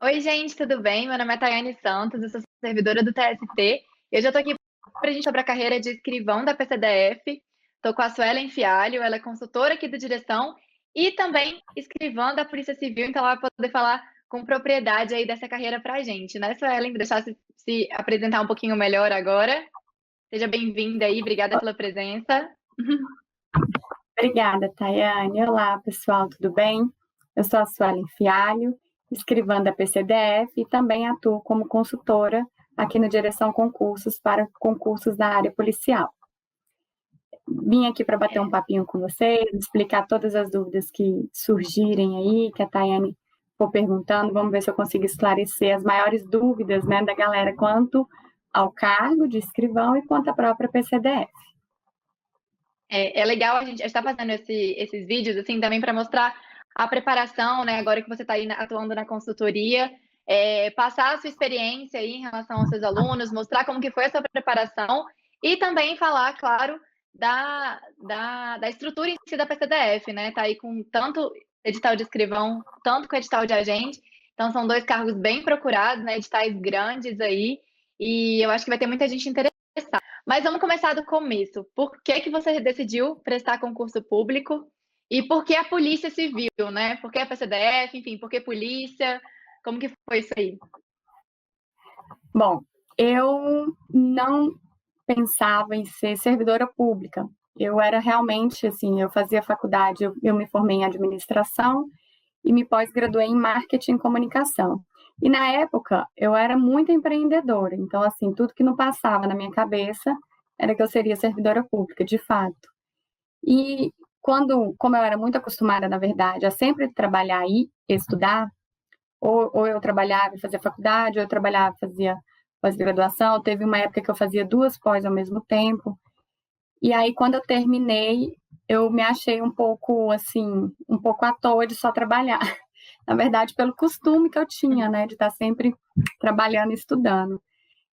Oi, gente, tudo bem? Meu nome é Tayane Santos, eu sou servidora do TST. Eu já estou aqui para a gente sobre a carreira de escrivão da PCDF. Estou com a Suelen Fialho, ela é consultora aqui da direção e também escrivã da Polícia Civil, então ela vai poder falar com propriedade aí dessa carreira para a gente, né, Suelen? Deixar se apresentar um pouquinho melhor agora. Seja bem-vinda aí, obrigada pela presença. Obrigada, Tayane. Olá, pessoal, tudo bem? Eu sou a Suelen Fialho, escrivã da PCDF e também atuo como consultora aqui no Direção Concursos para concursos da área policial. Vim aqui para bater um papinho com vocês, explicar todas as dúvidas que surgirem aí, que a Tayane for perguntando. Vamos ver se eu consigo esclarecer as maiores dúvidas, né, da galera quanto ao cargo de escrivão e quanto à própria PCDF. É legal a gente estar fazendo esses vídeos assim também para mostrar a preparação, né? Agora que você está aí atuando na consultoria, passar a sua experiência aí em relação aos seus alunos, mostrar como que foi a sua preparação e também falar, claro, da estrutura em si da PCDF, né? Tá aí com tanto edital de escrivão, tanto com edital de agente. Então são dois cargos bem procurados, né? Editais grandes aí, e eu acho que vai ter muita gente interessada. Mas vamos começar do começo. Por que que você decidiu prestar concurso público? E por que a Polícia Civil, né? Por que a PCDF, enfim, por que polícia? Como que foi isso aí? Bom, eu não pensava em ser servidora pública. Eu era realmente, assim, eu fazia faculdade, eu me formei em administração e me pós-graduei em marketing e comunicação. E na época, eu era muito empreendedora, então, assim, tudo que não passava na minha cabeça era que eu seria servidora pública, de fato. E como eu era muito acostumada, na verdade, a sempre trabalhar e estudar, ou eu trabalhava e fazia faculdade, ou eu trabalhava e fazia pós-graduação. Teve uma época que eu fazia duas pós ao mesmo tempo. E aí, quando eu terminei, eu me achei um pouco, assim, um pouco à toa de só trabalhar. Na verdade, pelo costume que eu tinha, né, de estar sempre trabalhando e estudando.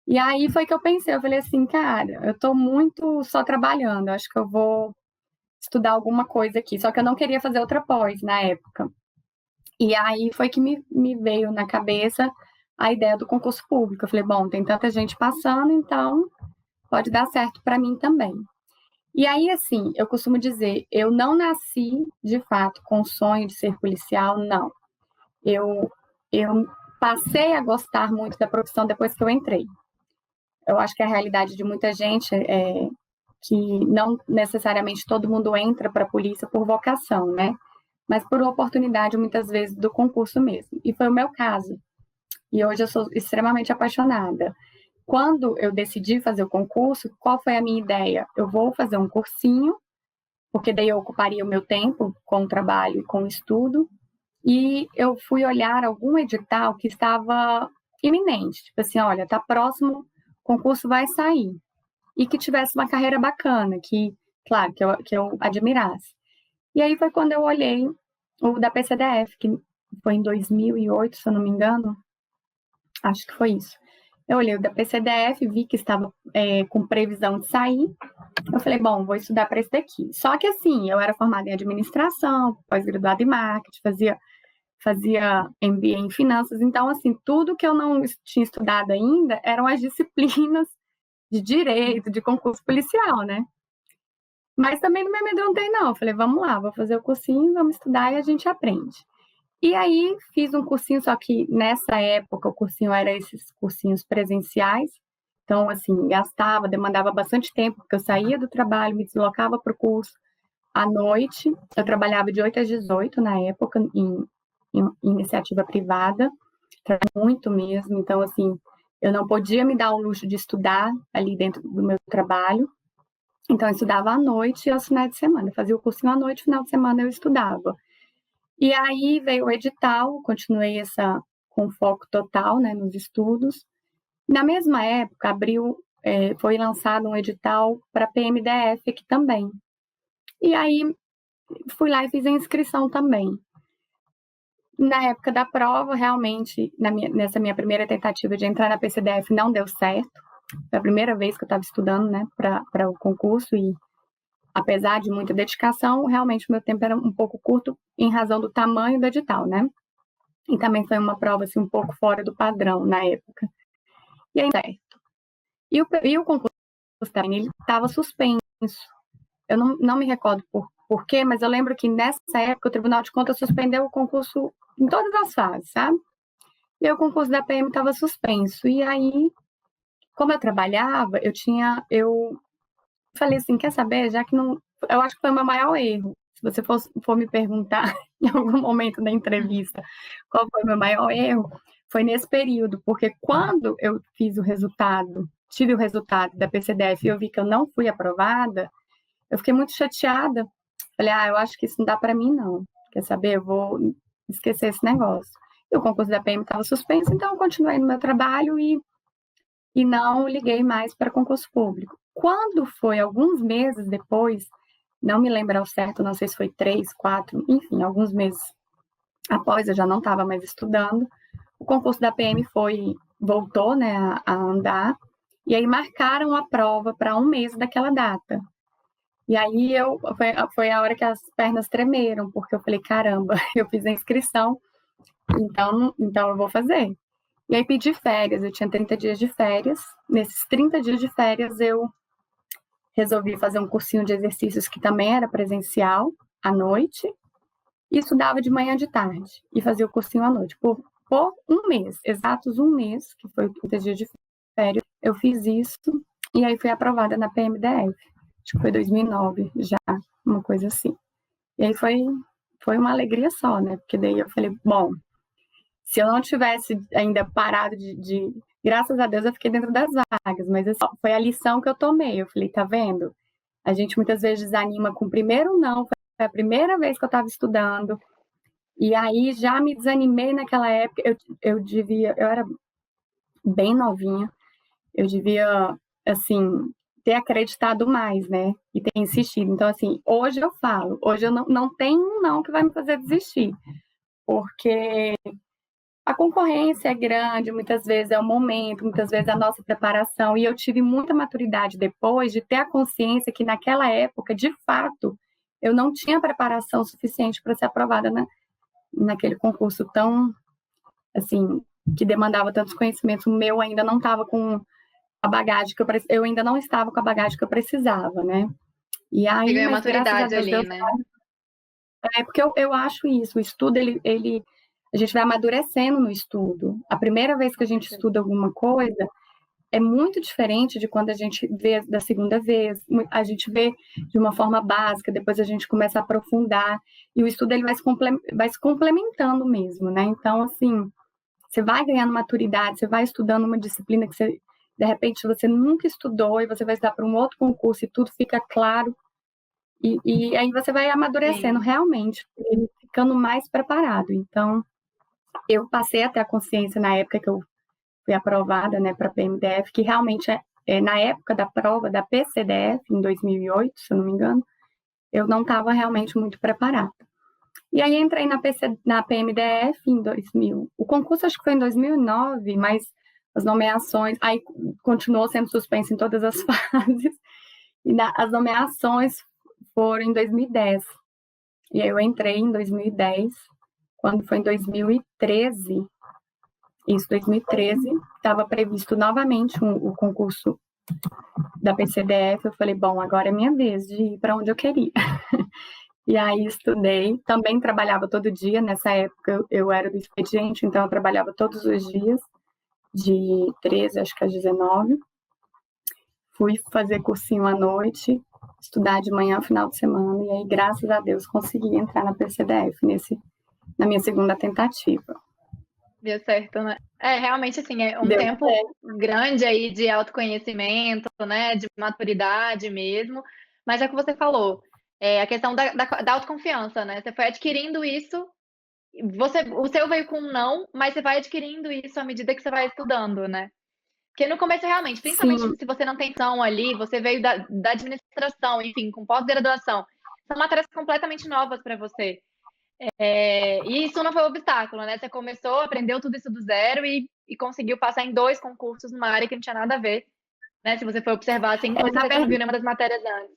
E aí foi que eu pensei, eu falei assim, cara, eu estou muito só trabalhando, acho que eu vou estudar alguma coisa aqui. Só que eu não queria fazer outra pós na época. E aí foi que me veio na cabeça a ideia do concurso público. Eu falei, bom, tem tanta gente passando, então pode dar certo para mim também. E aí, assim, eu costumo dizer, eu não nasci, de fato, com o sonho de ser policial, não. Eu passei a gostar muito da profissão depois que eu entrei. Eu acho que a realidade de muita gente é que não necessariamente todo mundo entra para a polícia por vocação, né? Mas por oportunidade, muitas vezes, do concurso mesmo. E foi o meu caso. E hoje eu sou extremamente apaixonada. Quando eu decidi fazer o concurso, qual foi a minha ideia? Eu vou fazer um cursinho, porque daí eu ocuparia o meu tempo com o trabalho e com o estudo, e eu fui olhar algum edital que estava iminente, tipo assim, olha, está próximo, o concurso vai sair, e que tivesse uma carreira bacana, que, claro, que eu admirasse. E aí foi quando eu olhei o da PCDF, que foi em 2008, se eu não me engano, acho que foi isso. Eu olhei o da PCDF, vi que estava com previsão de sair. Eu falei, bom, vou estudar para esse daqui. Só que assim, eu era formada em administração, pós-graduada em marketing, fazia MBA em finanças. Então, assim, tudo que eu não tinha estudado ainda eram as disciplinas de direito, de concurso policial, né? Mas também não me amedrontei, não. Eu falei, vamos lá, vou fazer o cursinho, vamos estudar e a gente aprende. E aí fiz um cursinho, só que nessa época o cursinho era esses cursinhos presenciais. Então, assim, demandava bastante tempo, porque eu saía do trabalho, me deslocava para o curso à noite. Eu trabalhava de 8 às 18 na época, em iniciativa privada, muito mesmo. Então, assim, eu não podia me dar o luxo de estudar ali dentro do meu trabalho. Então, eu estudava à noite e aos finais de semana. Eu fazia o cursinho à noite, final de semana eu estudava. E aí veio o edital, continuei com foco total, né, nos estudos. Na mesma época, foi lançado um edital para PMDF aqui também. E aí fui lá e fiz a inscrição também. Na época da prova, realmente, nessa minha primeira tentativa de entrar na PCDF, não deu certo. Foi a primeira vez que eu estava estudando, né, para o concurso, e apesar de muita dedicação, realmente o meu tempo era um pouco curto em razão do tamanho do edital, né? e também foi uma prova assim, um pouco fora do padrão na época. E aí, certo. E o concurso também, ele estava suspenso. Eu não me recordo por quê, mas eu lembro que nessa época o Tribunal de Contas suspendeu o concurso em todas as fases, sabe? E aí, o concurso da PM estava suspenso. E aí, como eu trabalhava, eu falei assim, quer saber, já que não, eu acho que foi o meu maior erro. Se você for me perguntar em algum momento da entrevista qual foi o meu maior erro, foi nesse período, porque quando eu fiz o resultado, tive o resultado da PCDF e eu vi que eu não fui aprovada, eu fiquei muito chateada. Falei, eu acho que isso não dá para mim, não. Quer saber? Eu vou esquecer esse negócio. E o concurso da PM estava suspenso, então eu continuei no meu trabalho e não liguei mais para concurso público. Quando foi alguns meses depois, não me lembro ao certo, não sei se foi 3, 4, enfim, alguns meses após, eu já não estava mais estudando, o concurso da PM voltou, né, a andar, e aí marcaram a prova para um mês daquela data. E aí foi a hora que as pernas tremeram, porque eu falei, caramba, eu fiz a inscrição, então eu vou fazer. E aí pedi férias, eu tinha 30 dias de férias. Nesses 30 dias de férias eu resolvi fazer um cursinho de exercícios que também era presencial, à noite, e estudava de manhã e de tarde, e fazia o cursinho à noite. Por um mês, exatos um mês, que foi 30 dias de férias, eu fiz isso, e aí fui aprovada na PMDF. Acho que foi 2009 já, uma coisa assim. E aí foi uma alegria só, né? Porque daí eu falei, bom, se eu não tivesse ainda parado graças a Deus eu fiquei dentro das vagas, mas assim, foi a lição que eu tomei. Eu falei, tá vendo? A gente muitas vezes desanima com o primeiro não, foi a primeira vez que eu estava estudando, e aí já me desanimei naquela época, eu era bem novinha, eu devia, assim, ter acreditado mais, né? E ter insistido. Então, assim, hoje eu falo, hoje eu não tenho um não que vai me fazer desistir, porque a concorrência é grande, muitas vezes é o momento, muitas vezes a nossa preparação, e eu tive muita maturidade depois de ter a consciência que naquela época, de fato, eu não tinha preparação suficiente para ser aprovada naquele concurso tão, assim, que demandava tantos conhecimentos. O meu ainda não estava com a bagagem que eu ainda não estava com a bagagem que eu precisava, né? E Você aí, ganhou mas graças a maturidade Deus, ali, né? porque eu acho isso, o estudo, a gente vai amadurecendo no estudo. A primeira vez que a gente estuda alguma coisa é muito diferente de quando a gente vê da segunda vez. A gente vê de uma forma básica, depois a gente começa a aprofundar, e o estudo ele vai se complementando mesmo, né? Então, assim, você vai ganhando maturidade, você vai estudando uma disciplina que você, de repente, você nunca estudou, e você vai estudar para um outro concurso e tudo fica claro. E aí você vai amadurecendo Sim. realmente, ficando mais preparado. Então, eu passei a ter a consciência na época que eu fui aprovada, né, para a PMDF, que realmente na época da prova da PCDF, em 2008, se eu não me engano, eu não estava realmente muito preparada. E aí entrei na PMDF em 2000. O concurso acho que foi em 2009, mas as nomeações, aí continuou sendo suspenso em todas as fases, e as nomeações foram em 2010. E aí eu entrei em 2010, quando foi em 2013, isso, 2013, estava previsto novamente o concurso da PCDF. Eu falei, bom, agora é minha vez de ir para onde eu queria. E aí estudei, também trabalhava todo dia. Nessa época eu era do expediente, então eu trabalhava todos os dias, de 13, acho que às 19. Fui fazer cursinho à noite, estudar de manhã, final de semana, e aí, graças a Deus, consegui entrar na PCDF na minha segunda tentativa. Deu certo, né? Realmente, assim, é um Deu tempo certo. grande aí de autoconhecimento, né? De maturidade mesmo. Mas é o que você falou, a questão da autoconfiança, né? Você foi adquirindo isso, o seu veio com um não, mas você vai adquirindo isso à medida que você vai estudando, né? Porque no começo, realmente, principalmente Sim, se você não tem noção ali, você veio da administração, enfim, com pós-graduação, são matérias completamente novas para você. E isso não foi um obstáculo, né? Você começou, aprendeu tudo isso do zero e conseguiu passar em 2 concursos numa área que não tinha nada a ver, né? Se você for observar assim, como se na, você ver, não viu nenhuma das matérias antes.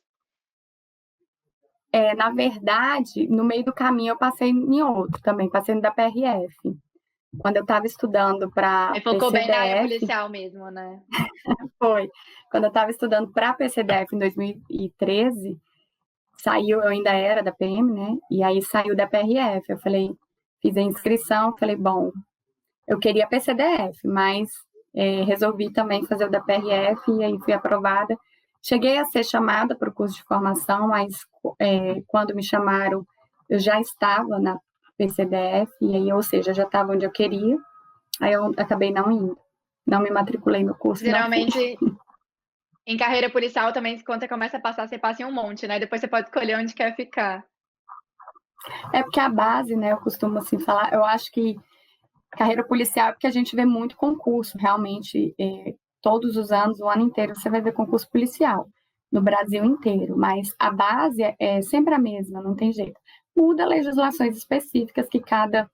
na verdade, no meio do caminho eu passei em outro também, passei no da PRF. Quando eu estava estudando para Aí focou bem na área PCDF, policial mesmo, né? foi. Quando eu estava estudando para PCDF em 2013, saiu, eu ainda era da PM, né? E aí saiu da PRF. Eu falei, fiz a inscrição, falei, bom, eu queria PCDF, mas resolvi também fazer o da PRF e aí fui aprovada. Cheguei a ser chamada para o curso de formação, mas quando me chamaram, eu já estava na PCDF, e aí, ou seja, já estava onde eu queria, aí eu acabei não indo. Não me matriculei no curso, não fui. Geralmente, em carreira policial também, quando você começa a passar, você passa em um monte, né? Depois você pode escolher onde quer ficar. É porque a base, né, eu costumo assim falar, eu acho que carreira policial é porque a gente vê muito concurso, realmente, todos os anos, o ano inteiro, você vai ver concurso policial, no Brasil inteiro, mas a base é sempre a mesma, não tem jeito. Muda legislações específicas que cada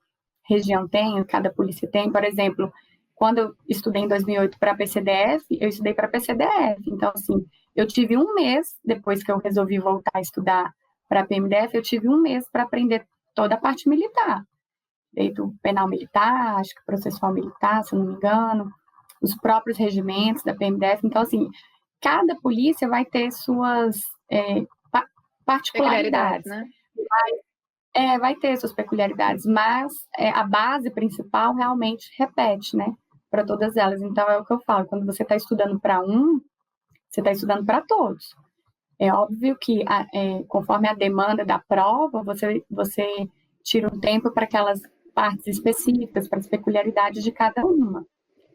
região tem, cada polícia tem, por exemplo, quando eu estudei em 2008 para a PCDF, eu estudei para a PCDF, então, assim, eu tive um mês, depois que eu resolvi voltar a estudar para a PMDF, eu tive um mês para aprender toda a parte militar, direito penal militar, acho que processual militar, se eu não me engano, os próprios regimentos da PMDF. Então, assim, cada polícia vai ter suas Peculiaridades, particularidades. né? Vai ter suas peculiaridades, mas a base principal realmente repete, né? Para todas elas. Então, é o que eu falo, quando você está estudando para um, você está estudando para todos. É óbvio que, conforme a demanda da prova, você tira um tempo para aquelas partes específicas, para as peculiaridades de cada uma.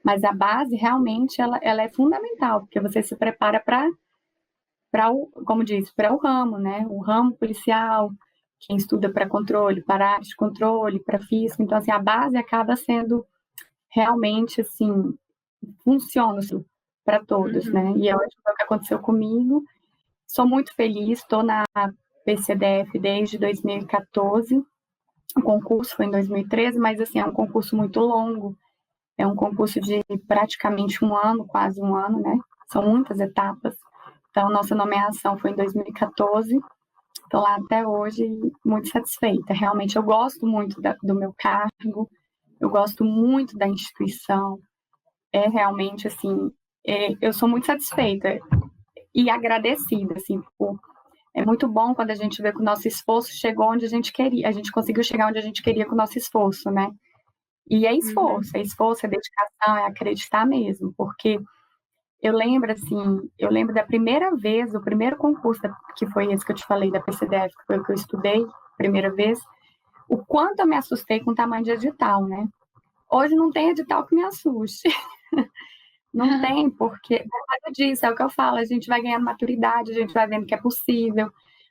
Mas a base, realmente, ela é fundamental, porque você se prepara como diz, para o ramo, né? O ramo policial, quem estuda para controle, para área de controle, para fisco. Então, assim, a base acaba sendo realmente, assim, funciona para todos, né? E eu acho que é o que aconteceu comigo. Sou muito feliz, estou na PCDF desde 2014. O concurso foi em 2013, mas assim, é um concurso muito longo. É um concurso de praticamente um ano, quase um ano, né? São muitas etapas. Então, nossa nomeação foi em 2014. Estou lá até hoje muito satisfeita. Realmente, eu gosto muito do meu cargo, eu gosto muito da instituição. É realmente, assim, eu sou muito satisfeita e agradecida, assim, é muito bom quando a gente vê que o nosso esforço chegou onde a gente queria, a gente conseguiu chegar onde a gente queria com o nosso esforço, né? E é dedicação, é acreditar mesmo, porque eu lembro da primeira vez, do primeiro concurso, que foi esse que eu te falei, da PCDF, que foi o que eu estudei, primeira vez, o quanto eu me assustei com o tamanho de edital, né? Hoje não tem edital que me assuste. Não tem, porque por causa disso, é o que eu falo, a gente vai ganhando maturidade, a gente vai vendo que é possível,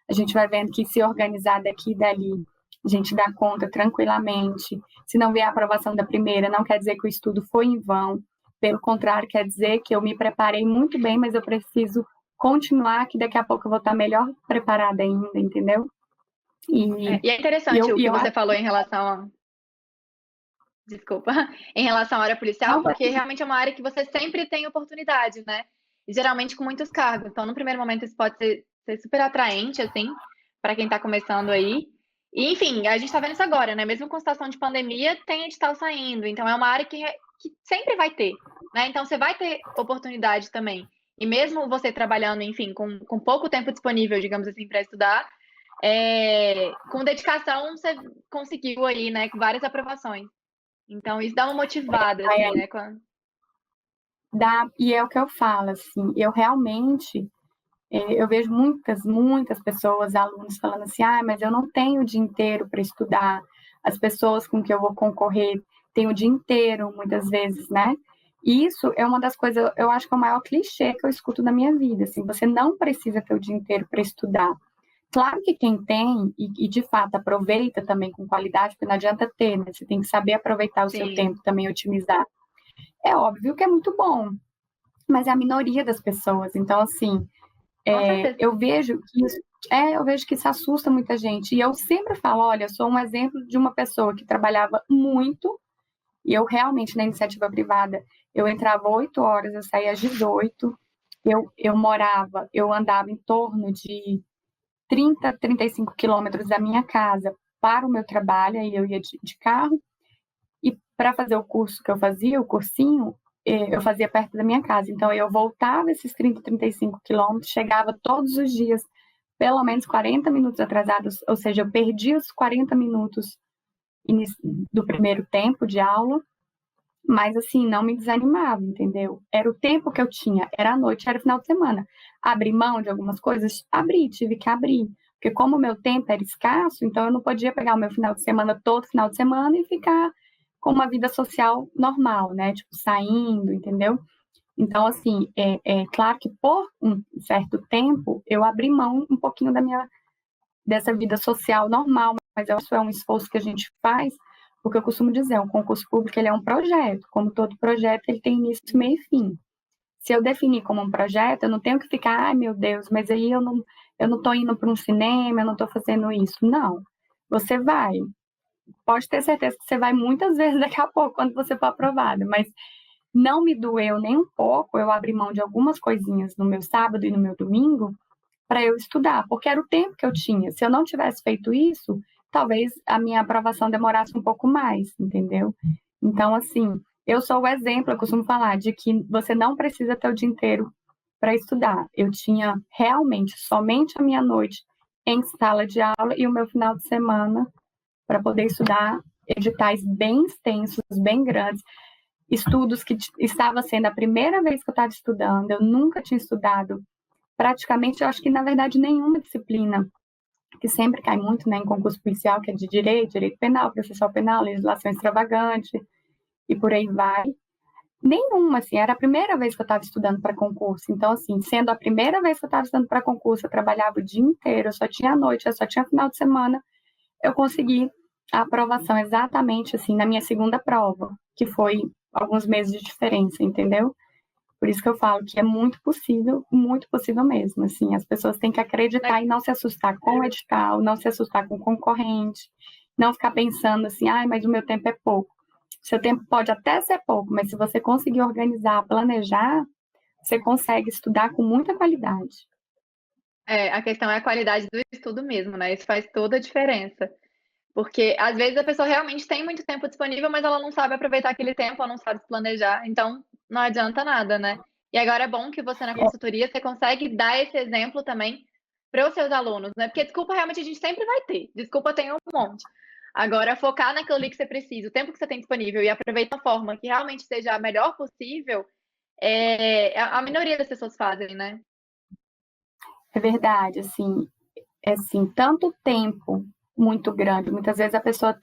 a gente vai vendo que se organizar daqui e dali, a gente dá conta tranquilamente. Se não vier a aprovação da primeira, não quer dizer que o estudo foi em vão, pelo contrário, quer dizer que eu me preparei muito bem, mas eu preciso continuar, que daqui a pouco eu vou estar melhor preparada ainda, entendeu? E é interessante o que Eu você acho falou em relação desculpa, em relação à área policial, porque realmente é uma área que você sempre tem oportunidade, né? E geralmente com muitos cargos. Então, no primeiro momento, isso pode ser super atraente, assim, para quem está começando aí. E, enfim, a gente está vendo isso agora, né? Mesmo com situação de pandemia, tem edital saindo. Então, é uma área que sempre vai ter, né? Então, você vai ter oportunidade também. E mesmo você trabalhando, enfim, com pouco tempo disponível, digamos assim, para estudar, com dedicação, você conseguiu aí, né, com várias aprovações. Então, isso dá uma motivada, assim, né? e é o que eu falo, assim, eu realmente eu vejo muitas pessoas, alunos, falando assim, mas eu não tenho o dia inteiro para estudar. As pessoas com que eu vou concorrer têm o dia inteiro, muitas vezes, né? E isso é uma das coisas, eu acho que é o maior clichê que eu escuto na minha vida, assim, você não precisa ter o dia inteiro para estudar. Claro que quem tem, e de fato aproveita também com qualidade, porque não adianta ter, né? Você tem que saber aproveitar o seu tempo também, otimizar. É óbvio que é muito bom, mas é a minoria das pessoas. Então, assim, Com certeza. eu vejo que isso assusta muita gente. E eu sempre falo, olha, eu sou um exemplo de uma pessoa que trabalhava muito, e eu realmente, na iniciativa privada, eu entrava 8 horas, eu saía às 18, eu andava em torno de 30, 35 quilômetros da minha casa para o meu trabalho, aí eu ia de carro, e para fazer o curso que eu fazia, o cursinho, eu fazia perto da minha casa. Então, eu voltava esses 30, 35 quilômetros, chegava todos os dias, pelo menos 40 minutos atrasados, ou seja, eu perdi os 40 minutos do primeiro tempo de aula, mas assim, não me desanimava, entendeu? Era o tempo que eu tinha, era a noite, era o final de semana. Abri mão de algumas coisas? Abri, tive que abrir. Porque como o meu tempo era escasso, então eu não podia pegar o meu final de semana, todo final de semana, e ficar com uma vida social normal, né? Tipo, saindo, entendeu? Então, assim, é claro que por um certo tempo, eu abri mão um pouquinho dessa vida social normal, mas isso é um esforço que a gente faz, porque eu costumo dizer, um concurso público ele é um projeto, como todo projeto ele tem início, meio e fim. Se eu definir como um projeto, eu não tenho que ficar, ai meu Deus, mas aí eu não estou indo para um cinema, eu não estou fazendo isso. Não, você vai. Pode ter certeza que você vai muitas vezes daqui a pouco, quando você for aprovado, mas não me doeu nem um pouco eu abrir mão de algumas coisinhas no meu sábado e no meu domingo para eu estudar, porque era o tempo que eu tinha. Se eu não tivesse feito isso, talvez a minha aprovação demorasse um pouco mais, entendeu? Então, assim, eu sou o exemplo, eu costumo falar, de que você não precisa ter o dia inteiro para estudar. Eu tinha realmente somente a minha noite em sala de aula e o meu final de semana para poder estudar editais bem extensos, bem grandes, estudos que estava sendo a primeira vez que eu estava estudando, eu nunca tinha estudado praticamente, eu acho que na verdade nenhuma disciplina, que sempre cai muito, né, em concurso policial, que é de direito penal, processual penal, legislação extravagante e por aí vai. Nenhuma, assim, era a primeira vez que eu estava estudando para concurso. Então, assim, sendo a primeira vez que eu estava estudando para concurso, eu trabalhava o dia inteiro, eu só tinha noite, eu só tinha final de semana, eu consegui a aprovação exatamente, assim, na minha segunda prova, que foi alguns meses de diferença, entendeu? Por isso que eu falo que é muito possível mesmo, assim, as pessoas têm que acreditar e não se assustar com o edital, não se assustar com o concorrente, não ficar pensando assim, ai, mas o meu tempo é pouco. Seu tempo pode até ser pouco, mas se você conseguir organizar, planejar, você consegue estudar com muita qualidade. A questão é a qualidade do estudo mesmo, né? Isso faz toda a diferença. Porque às vezes a pessoa realmente tem muito tempo disponível, mas ela não sabe aproveitar aquele tempo, ela não sabe se planejar, então não adianta nada, né? E agora é bom que você na consultoria você consegue dar esse exemplo também para os seus alunos, né? Porque desculpa realmente a gente sempre vai ter, desculpa tem um monte. Agora focar naquilo ali que você precisa, o tempo que você tem disponível e aproveitar da forma que realmente seja a melhor possível, a minoria das pessoas fazem, né? É verdade, assim, tanto tempo muito grande, muitas vezes a pessoa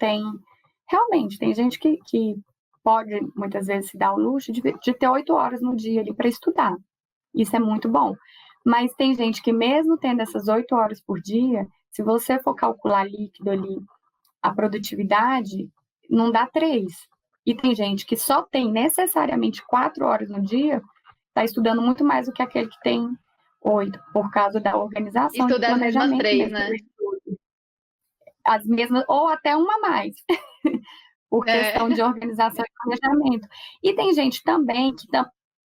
realmente, tem gente que pode, muitas vezes, se dar o luxo de ter 8 horas no dia ali para estudar. Isso é muito bom. Mas tem gente que, mesmo tendo essas 8 horas por dia, se você for calcular líquido ali, a produtividade, não dá 3. E tem gente que só tem necessariamente 4 horas no dia, está estudando muito mais do que aquele que tem 8, por causa da organização e do Estuda as mesmas planejamento 3, mesmo. né? As mesmas, ou até uma a mais, por É. questão de organização e planejamento. E tem gente também que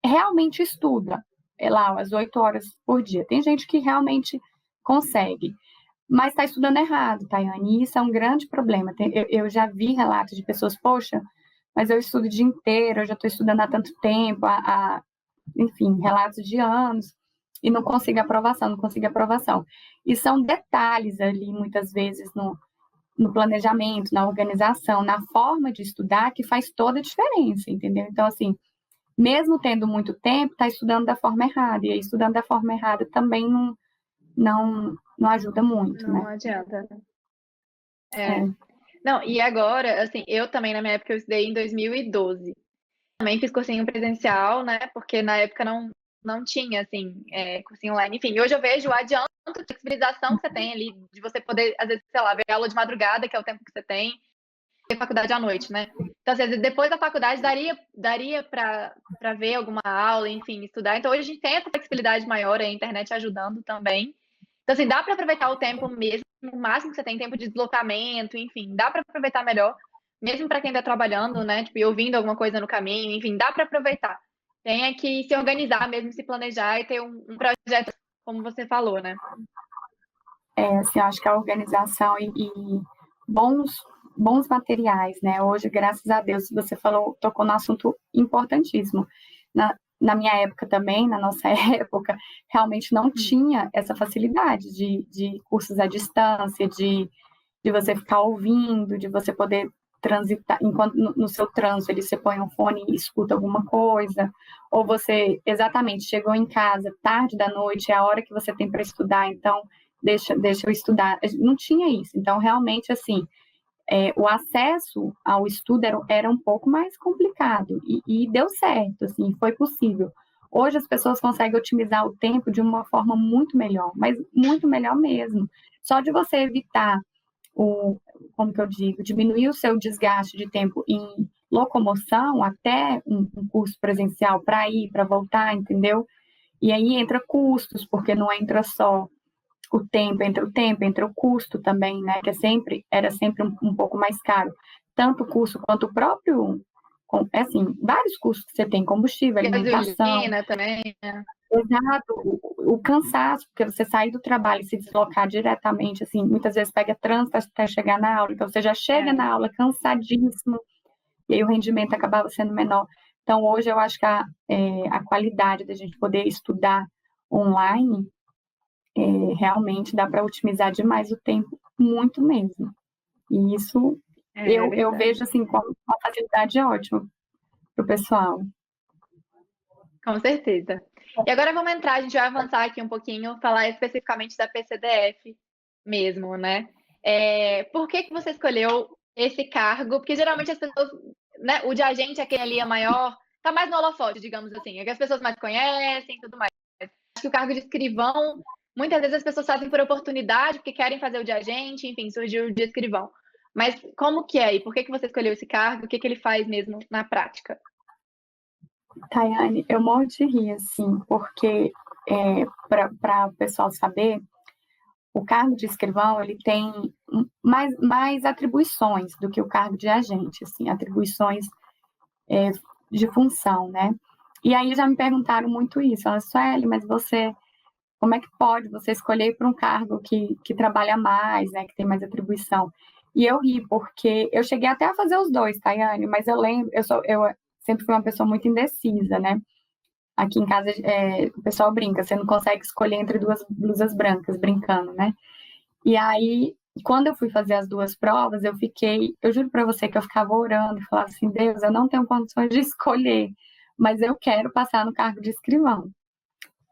realmente estuda, lá, as 8 horas por dia. Tem gente que realmente consegue, mas está estudando errado, Tayane, e isso é um grande problema. Eu já vi relatos de pessoas, poxa, mas eu estudo o dia inteiro, eu já estou estudando há tanto tempo, enfim, relatos de anos, e não consigo aprovação, não consigo aprovação. E são detalhes ali, muitas vezes, no planejamento, na organização, na forma de estudar, que faz toda a diferença, entendeu? Então, assim, mesmo tendo muito tempo, está estudando da forma errada, e aí, estudando da forma errada também não ajuda muito, Não né? adianta. É. Não, e agora, assim, eu também, na minha época, eu estudei em 2012. Também fiz cursinho presencial, né? Porque na época não tinha, assim, cursinho online. Enfim, hoje eu vejo o adianto de flexibilização que você tem ali, de você poder, às vezes, sei lá, ver aula de madrugada, que é o tempo que você tem, e faculdade à noite, né? Então, às vezes, depois da faculdade, daria para ver alguma aula, enfim, estudar. Então, hoje a gente tem essa flexibilidade maior, a internet ajudando também. Então, assim, dá para aproveitar o tempo mesmo, o máximo que você tem, tempo de deslocamento, enfim, dá para aproveitar melhor, mesmo para quem está trabalhando, né? Tipo, e ouvindo alguma coisa no caminho, enfim, dá para aproveitar. Tem é que se organizar mesmo, se planejar e ter um projeto, como você falou, né? Assim, eu acho que a organização e bons bons materiais, né? Hoje, graças a Deus, você tocou no assunto importantíssimo. Na minha época também, na nossa época, realmente não tinha essa facilidade de cursos à distância, de você ficar ouvindo, de você poder transitar, enquanto no seu trânsito você põe um fone e escuta alguma coisa, ou você, exatamente, chegou em casa tarde da noite, é a hora que você tem para estudar, então deixa eu estudar. Não tinha isso, então realmente, assim, o acesso ao estudo era um pouco mais complicado, e deu certo, assim, foi possível. Hoje as pessoas conseguem otimizar o tempo de uma forma muito melhor, mas muito melhor mesmo. Só de você evitar como que eu digo, diminuir o seu desgaste de tempo em locomoção até um curso presencial para ir, para voltar, entendeu? E aí entra custos, porque não entra só entra o custo também, né? Que era sempre um pouco mais caro. Tanto o custo quanto o próprio, assim, vários custos que você tem, combustível, alimentação. Gasolina também, né? Exato, o cansaço, porque você sair do trabalho e se deslocar diretamente, assim, muitas vezes pega trânsito até chegar na aula, então você já chega na aula cansadíssimo, e aí o rendimento acabava sendo menor. Então, hoje eu acho que a qualidade da gente poder estudar online, realmente dá para otimizar demais o tempo, muito mesmo. E isso eu vejo, assim, com uma facilidade ótima para o pessoal. Com certeza. E agora vamos entrar, a gente vai avançar aqui um pouquinho, falar especificamente da PCDF mesmo, né? Por que você escolheu esse cargo? Porque geralmente as pessoas, né, o de agente, aquele ali é maior, tá mais no holofote, digamos assim, é que as pessoas mais conhecem e tudo mais. Acho que o cargo de escrivão, muitas vezes as pessoas fazem por oportunidade, porque querem fazer o de agente, enfim, surgiu o de escrivão. Mas como que é? E por que você escolheu esse cargo? O que ele faz mesmo na prática? Tayane, eu morro de rir, assim, porque para o pessoal saber, o cargo de escrivão ele tem mais atribuições do que o cargo de agente, assim, atribuições de função, né? E aí já me perguntaram muito isso, ela Sueli, mas como é que pode você escolher para um cargo que trabalha mais, né, que tem mais atribuição? E eu ri, porque eu cheguei até a fazer os dois, Tayane, mas eu lembro, eu sempre fui uma pessoa muito indecisa, né? Aqui em casa o pessoal brinca, você não consegue escolher entre duas blusas brancas, brincando, né? E aí, quando eu fui fazer as duas provas, eu juro para você que eu ficava orando e falava assim, Deus, eu não tenho condições de escolher, mas eu quero passar no cargo de escrivão.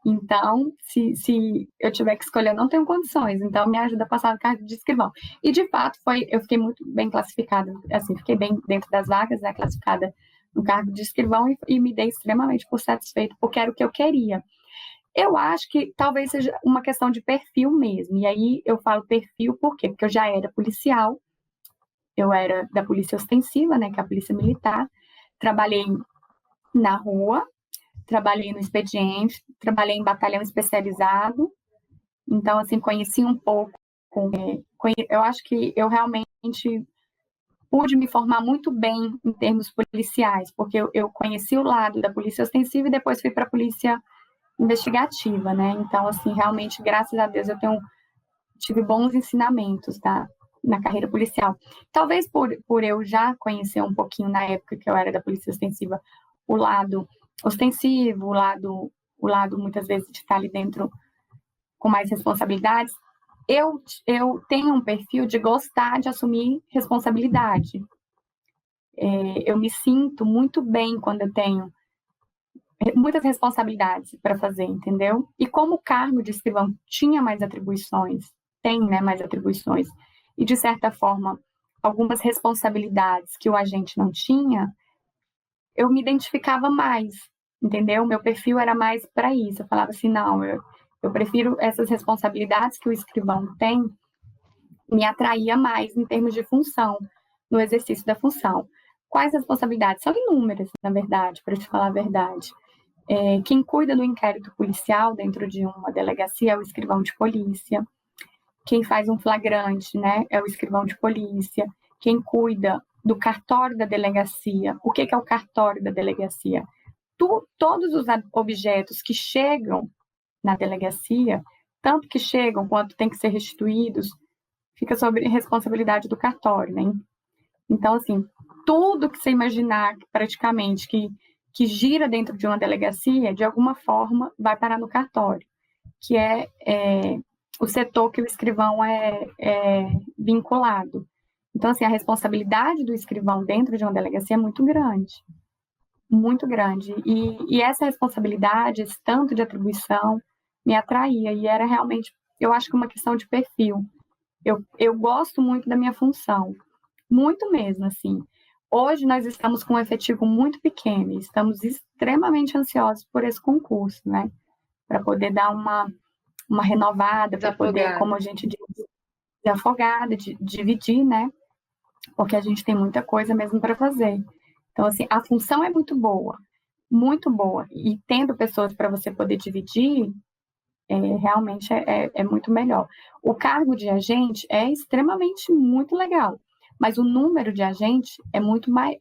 Então, se eu tiver que escolher, eu não tenho condições, então me ajuda a passar no cargo de escrivão. E de fato, eu fiquei muito bem classificada, assim, fiquei bem dentro das vagas, né, classificada no cargo de escrivão e me dei extremamente por satisfeito, porque era o que eu queria. Eu acho que talvez seja uma questão de perfil mesmo. E aí eu falo perfil por quê? Porque eu já era policial, eu era da Polícia Ostensiva, né, que é a Polícia Militar, trabalhei na rua, trabalhei no expediente, trabalhei em batalhão especializado, então, assim, conheci um pouco. Eu acho que eu realmente pude me formar muito bem em termos policiais, porque eu conheci o lado da Polícia Ostensiva e depois fui para a Polícia Investigativa, né? Então, assim, realmente, graças a Deus, tive bons ensinamentos na carreira policial. Talvez por eu já conhecer um pouquinho na época que eu era da Polícia Ostensiva, o lado ostensivo, o lado muitas vezes de estar ali dentro com mais responsabilidades, eu tenho um perfil de gostar de assumir responsabilidade. Eu me sinto muito bem quando eu tenho muitas responsabilidades para fazer, entendeu? E como o cargo de escrivão tinha mais atribuições, tem, né, mais atribuições, e de certa forma, algumas responsabilidades que o agente não tinha, eu me identificava mais, entendeu? Meu perfil era mais para isso. Eu falava assim, não, eu prefiro essas responsabilidades que o escrivão tem, me atraía mais em termos de função, no exercício da função. Quais responsabilidades? São inúmeras, na verdade, para te falar a verdade. Quem cuida do inquérito policial dentro de uma delegacia é o escrivão de polícia. Quem faz um flagrante, né, é o escrivão de polícia. Quem cuida do cartório da delegacia. O que é o cartório da delegacia? Todos os objetos que chegam na delegacia, tanto que chegam quanto têm que ser restituídos, fica sob responsabilidade do cartório, né? Então, assim, tudo que você imaginar praticamente que gira dentro de uma delegacia, de alguma forma, vai parar no cartório, que é o setor que o escrivão é vinculado. Então, assim, a responsabilidade do escrivão dentro de uma delegacia é muito grande. Muito grande. E essa responsabilidade, esse tanto de atribuição, me atraía. E era realmente, eu acho que uma questão de perfil. Eu gosto muito da minha função. Muito mesmo, assim. Hoje nós estamos com um efetivo muito pequeno e estamos extremamente ansiosos por esse concurso, né? Para poder dar uma renovada, para poder, como a gente diz, desafogada, dividir, né? Porque a gente tem muita coisa mesmo para fazer. Então, assim, a função é muito boa, e tendo pessoas para você poder dividir, realmente é muito melhor. O cargo de agente é extremamente muito legal, mas o número de agentes é muito mais.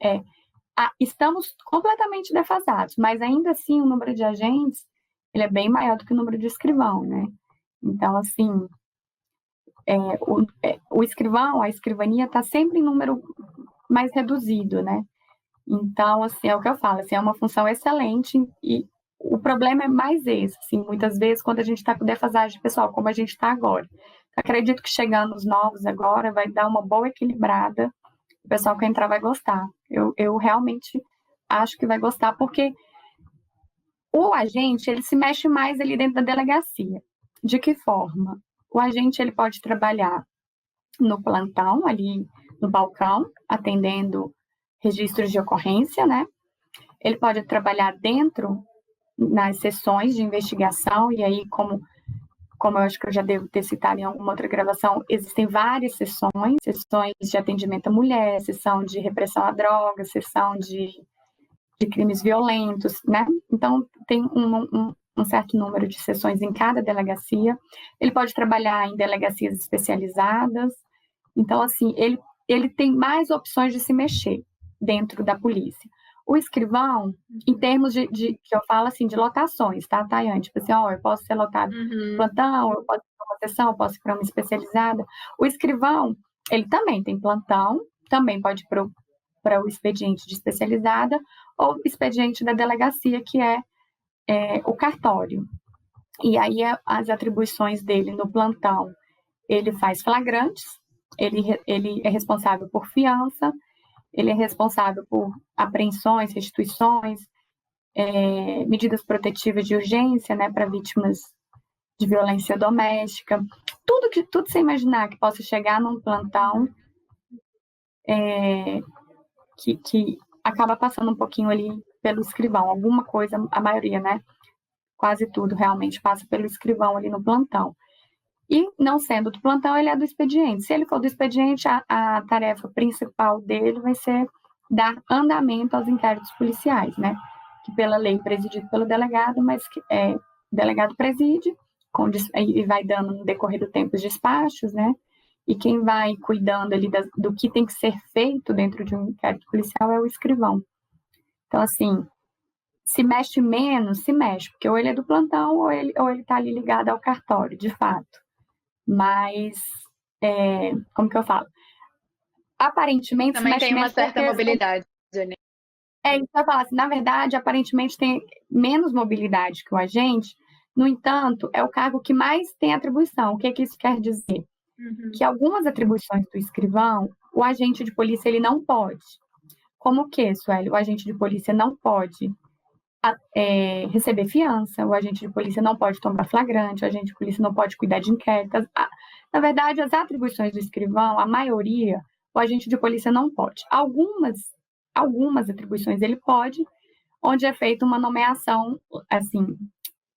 Estamos completamente defasados, mas ainda assim o número de agentes ele é bem maior do que o número de escrivão, né? Então, assim, o escrivão, a escrivania está sempre em número mais reduzido, né? Então, assim, é o que eu falo, assim, é uma função excelente e o problema é mais esse, assim, muitas vezes quando a gente está com defasagem pessoal, como a gente está agora. Acredito que chegando os novos agora vai dar uma boa equilibrada, o pessoal que entrar vai gostar. Eu realmente acho que vai gostar, porque o agente, ele se mexe mais ali dentro da delegacia. De que forma? O agente, ele pode trabalhar no plantão, ali no balcão, atendendo registros de ocorrência, né? Ele pode trabalhar dentro, nas sessões de investigação, e aí, como eu acho que eu já devo ter citado em alguma outra gravação, existem várias sessões de atendimento à mulher, sessão de repressão à droga, sessão de crimes violentos, né? Então, tem um certo número de sessões em cada delegacia. Ele pode trabalhar em delegacias especializadas. Então, assim, ele tem mais opções de se mexer dentro da polícia. O escrivão, em termos de que eu falo assim, de lotações, tá, Tayane? Tipo assim, eu posso ser lotado plantão, eu posso ir para uma sessão, eu posso ir para uma especializada. O escrivão, ele também tem plantão, também pode ir para o expediente de especializada ou expediente da delegacia, que é o cartório. E aí, as atribuições dele no plantão, ele faz flagrantes, ele é responsável por fiança, ele é responsável por apreensões, restituições, medidas protetivas de urgência, né, para vítimas de violência doméstica. Tudo você imaginar que possa chegar num plantão, que acaba passando um pouquinho ali pelo escrivão. Alguma coisa, a maioria, né? Quase tudo realmente passa pelo escrivão ali no plantão. E, não sendo do plantão, ele é do expediente. Se ele for do expediente, a tarefa principal dele vai ser dar andamento aos inquéritos policiais, né? Que pela lei é presidido pelo delegado, mas que o delegado preside e vai dando no decorrer do tempo os despachos, né? E quem vai cuidando ali do que tem que ser feito dentro de um inquérito policial é o escrivão. Então, assim, se mexe menos, se mexe, porque ou ele é do plantão ou ele está ali ligado ao cartório, de fato. Mas, como que eu falo? Aparentemente, também se mexe tem uma menos certa porque... mobilidade, Jenny. Isso que eu falo assim, na verdade, aparentemente tem menos mobilidade que o agente, no entanto, é o cargo que mais tem atribuição. O que isso quer dizer? Que algumas atribuições do escrivão, o agente de polícia ele não pode. Como que, Sueli? O agente de polícia não pode receber fiança, o agente de polícia não pode tomar flagrante, o agente de polícia não pode cuidar de inquéritos. Na verdade, as atribuições do escrivão, a maioria, o agente de polícia não pode. Algumas atribuições ele pode, onde é feita uma nomeação, assim,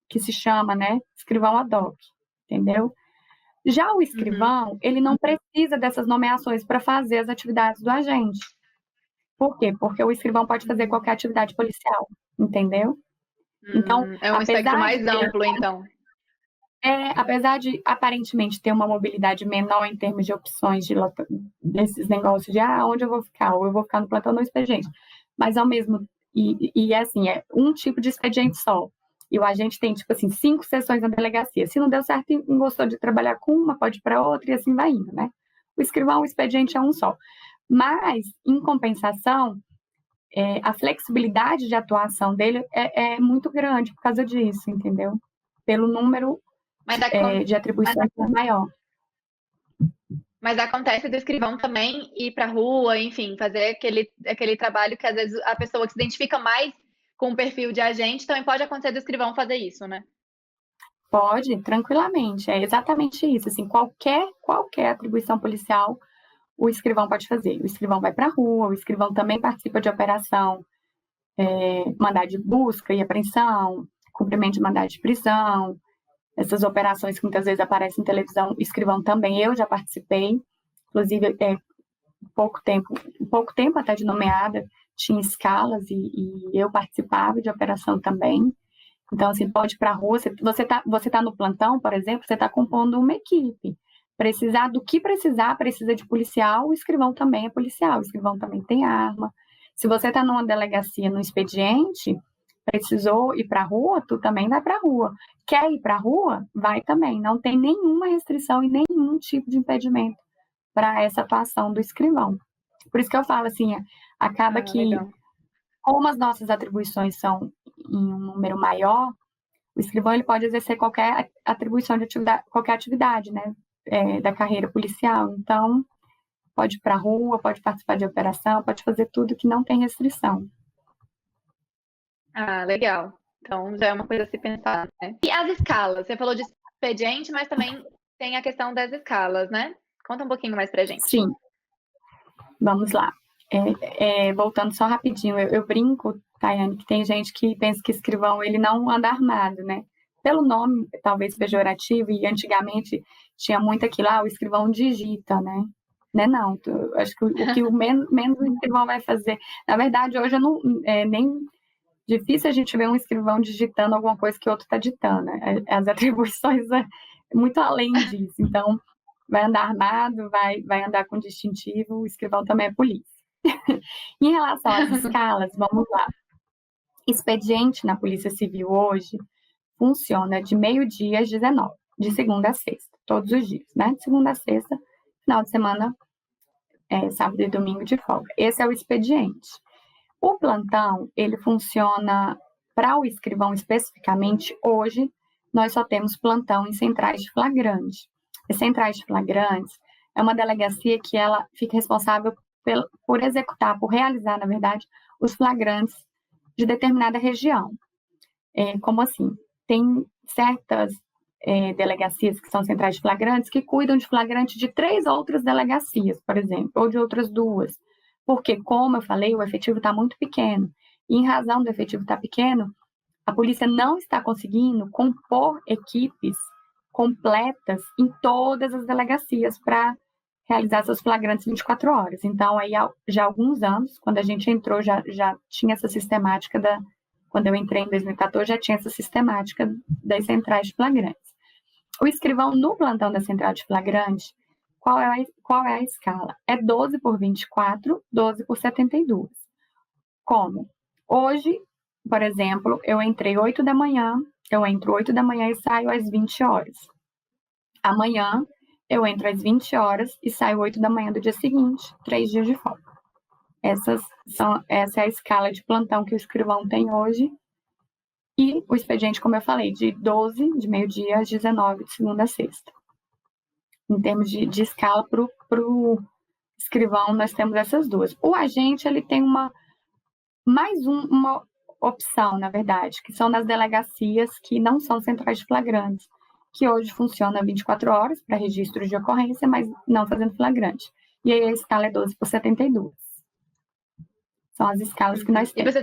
que se chama, né, escrivão ad hoc, entendeu? Já o escrivão, ele não precisa dessas nomeações para fazer as atividades do agente. Por quê? Porque o escrivão pode fazer qualquer atividade policial, entendeu? Então, é um espectro mais amplo, então. Apesar de aparentemente ter uma mobilidade menor em termos de opções desses negócios de onde eu vou ficar, ou eu vou ficar no plantão ou no expediente, mas ao mesmo assim, é um tipo de expediente só. E o agente tem, tipo assim, 5 sessões na delegacia. Se não deu certo e não gostou de trabalhar com uma, pode ir para outra e assim vai indo, né? O escrivão, o expediente é um só. Mas, em compensação, a flexibilidade de atuação dele é muito grande por causa disso, entendeu? Pelo número de atribuições maior. Mas acontece do escrivão também ir para a rua, enfim, fazer aquele trabalho que às vezes a pessoa que se identifica mais com o perfil de agente, também pode acontecer do escrivão fazer isso, né? Pode, tranquilamente. É exatamente isso. Assim, qualquer atribuição policial, o escrivão pode fazer. O escrivão vai para a rua, o escrivão também participa de operação, mandado de busca e apreensão, cumprimento de mandado de prisão, essas operações que muitas vezes aparecem em televisão, o escrivão também, eu já participei, inclusive, pouco tempo até de nomeada, tinha escalas e eu participava de operação também. Então, assim, pode ir para a rua, você tá no plantão, por exemplo, você está compondo uma equipe. Precisar do que precisar, precisa de policial, o escrivão também é policial, o escrivão também tem arma. Se você está numa delegacia, no expediente, precisou ir para a rua, tu também vai para a rua. Quer ir para a rua? Vai também. Não tem nenhuma restrição e nenhum tipo de impedimento para essa atuação do escrivão. Por isso que eu falo assim, acaba que, legal. como as nossas atribuições são em um número maior, o escrivão ele pode exercer qualquer atribuição de atividade, qualquer atividade, né, da carreira policial. Então, pode ir para a rua, pode participar de operação, pode fazer tudo que não tem restrição. Ah, legal. Então, já é uma coisa a se pensar, né? E as escalas? Você falou de expediente, mas também tem a questão das escalas, né? Conta um pouquinho mais pra gente. Sim. Vamos lá. Voltando só rapidinho, eu brinco, Tayane, que tem gente que pensa que escrivão ele não anda armado, né? Pelo nome, talvez pejorativo, e antigamente tinha muito aquilo, o escrivão digita, né? Né, não, acho que o que menos o escrivão vai fazer. Na verdade, hoje eu não, nem difícil a gente ver um escrivão digitando alguma coisa que o outro está ditando. Né? As atribuições é muito além disso. Então, vai andar armado, vai andar com distintivo, o escrivão também é polícia. Em relação às escalas, vamos lá. Expediente na Polícia Civil hoje funciona de meio-dia às 19, de segunda a sexta, todos os dias, né? De segunda a sexta, final de semana, sábado e domingo de folga. Esse é o expediente. O plantão, ele funciona, para o escrivão especificamente, hoje, nós só temos plantão em centrais de flagrante. E centrais de flagrantes é uma delegacia que ela fica responsável por executar, por realizar, na verdade, os flagrantes de determinada região. Como assim? Tem certas delegacias que são centrais de flagrantes que cuidam de flagrante de 3 outras delegacias, por exemplo, ou de outras 2. Porque, como eu falei, o efetivo está muito pequeno. E, em razão do efetivo estar pequeno, a polícia não está conseguindo compor equipes completas em todas as delegacias para realizar seus flagrantes 24 horas. Então, aí, já há alguns anos, quando a gente entrou, já tinha essa sistemática quando eu entrei em 2014, já tinha essa sistemática das centrais de flagrantes. O escrivão no plantão da central de flagrante, qual é a escala? É 12 por 24, 12 por 72. Como? Hoje, por exemplo, eu entrei 8 da manhã, eu entro 8 da manhã e saio às 20 horas. Amanhã, eu entro às 20 horas e saio 8 da manhã do dia seguinte, 3 dias de folga. Essa é a escala de plantão que o escrivão tem hoje. E o expediente, como eu falei, de 12, de meio-dia, às 19, de segunda a sexta. Em termos de escala, para o escrivão, nós temos essas 2. O agente, ele tem mais uma opção, na verdade, que são nas delegacias que não são centrais de flagrantes, que hoje funciona 24 horas para registro de ocorrência, mas não fazendo flagrante. E aí a escala é 12 por 72. São as escalas que nós temos. E você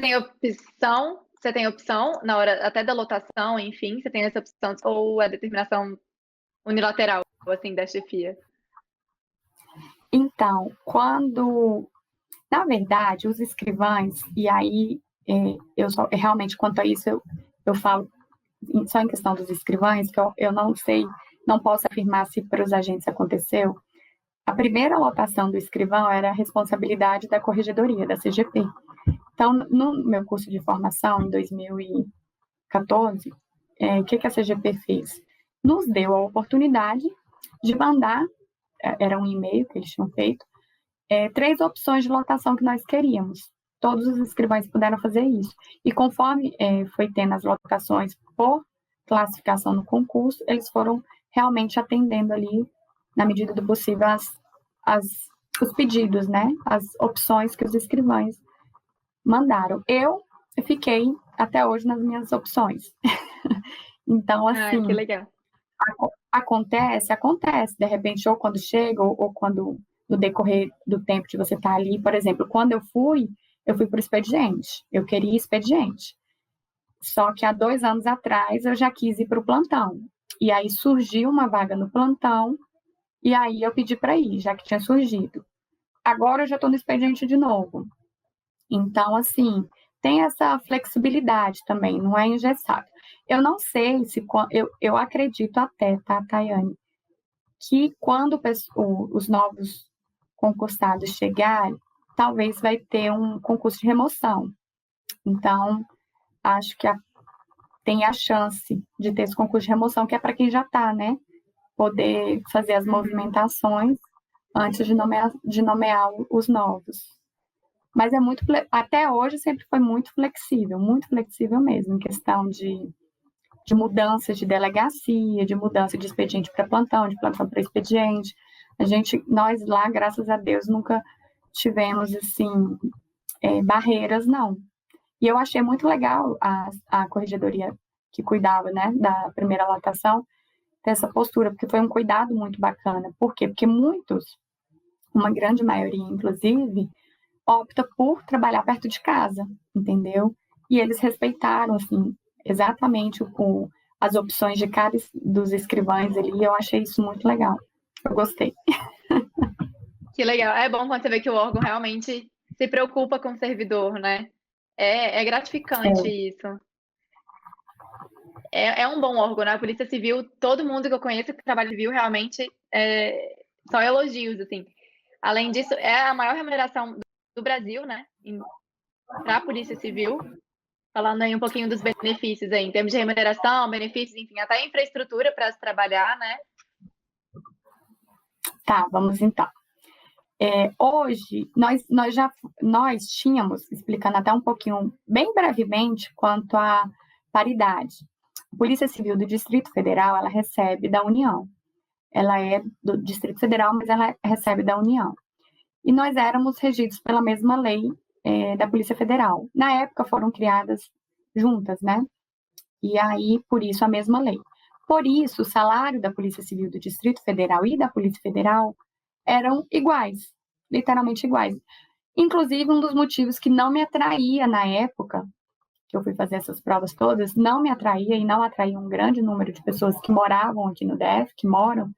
tem opção na hora até da lotação, enfim, você tem essa opção, ou é determinação unilateral, assim, da chefia? Então, na verdade, os escrivães, e aí realmente quanto a isso eu falo só em questão dos escrivães, que eu não sei, não posso afirmar se para os agentes aconteceu. A primeira lotação do escrivão era a responsabilidade da corregedoria, da CGP. Então, no meu curso de formação, em 2014, o que a CGP fez? Nos deu a oportunidade de mandar, era um e-mail que eles tinham feito, 3 opções de lotação que nós queríamos. Todos os escrivães puderam fazer isso. E conforme foi tendo as lotações por classificação no concurso, eles foram realmente atendendo ali, na medida do possível, os pedidos, né? As opções que os escrivães mandaram. Eu fiquei até hoje nas minhas opções. Então, assim, que legal. Acontece, de repente, ou quando chega, ou quando no decorrer do tempo de você estar ali. Por exemplo, quando eu fui para o expediente, eu queria expediente. Só que há 2 anos atrás eu já quis ir para o plantão. E aí surgiu uma vaga no plantão, e aí eu pedi para ir, já que tinha surgido. Agora eu já estou no expediente de novo. Então, assim, tem essa flexibilidade também, não é engessado. Eu não sei se... Eu acredito até, tá, Tayane, que quando os novos concursados chegarem, talvez vai ter um concurso de remoção. Então, acho que tem a chance de ter esse concurso de remoção, que é para quem já está, né? Poder fazer as movimentações antes de nomear os novos. Mas até hoje sempre foi muito flexível mesmo, em questão de mudança de delegacia, de mudança de expediente para plantão, de plantão para expediente. Nós lá, graças a Deus, nunca tivemos, assim, barreiras, não. E eu achei muito legal a corregedoria que cuidava, né, da primeira lotação, ter essa postura, porque foi um cuidado muito bacana. Por quê? Porque uma grande maioria, inclusive, opta por trabalhar perto de casa, entendeu? E eles respeitaram, assim, exatamente as opções de cada dos escrivães ali. Eu achei isso muito legal. Eu gostei. Que legal. É bom quando você vê que o órgão realmente se preocupa com o servidor, né? É gratificante isso. É um bom órgão, né? A Polícia Civil, todo mundo que eu conheço que trabalha civil, realmente só elogios, assim. Além disso, é a maior remuneração do Brasil, né? Para a Polícia Civil. Falando aí um pouquinho dos benefícios aí, em termos de remuneração, benefícios, enfim, até infraestrutura para se trabalhar, né? Tá, vamos então. Hoje, nós tínhamos, explicando até um pouquinho, bem brevemente, quanto à paridade. A Polícia Civil do Distrito Federal, ela recebe da União. Ela é do Distrito Federal, mas ela recebe da União. E nós éramos regidos pela mesma lei da Polícia Federal. Na época foram criadas juntas, né? E aí, por isso, a mesma lei. Por isso, o salário da Polícia Civil do Distrito Federal e da Polícia Federal eram iguais, literalmente iguais. Inclusive, um dos motivos que não me atraía na época, que eu fui fazer essas provas todas, não me atraía e não atraía um grande número de pessoas que moravam aqui no DF, que moram,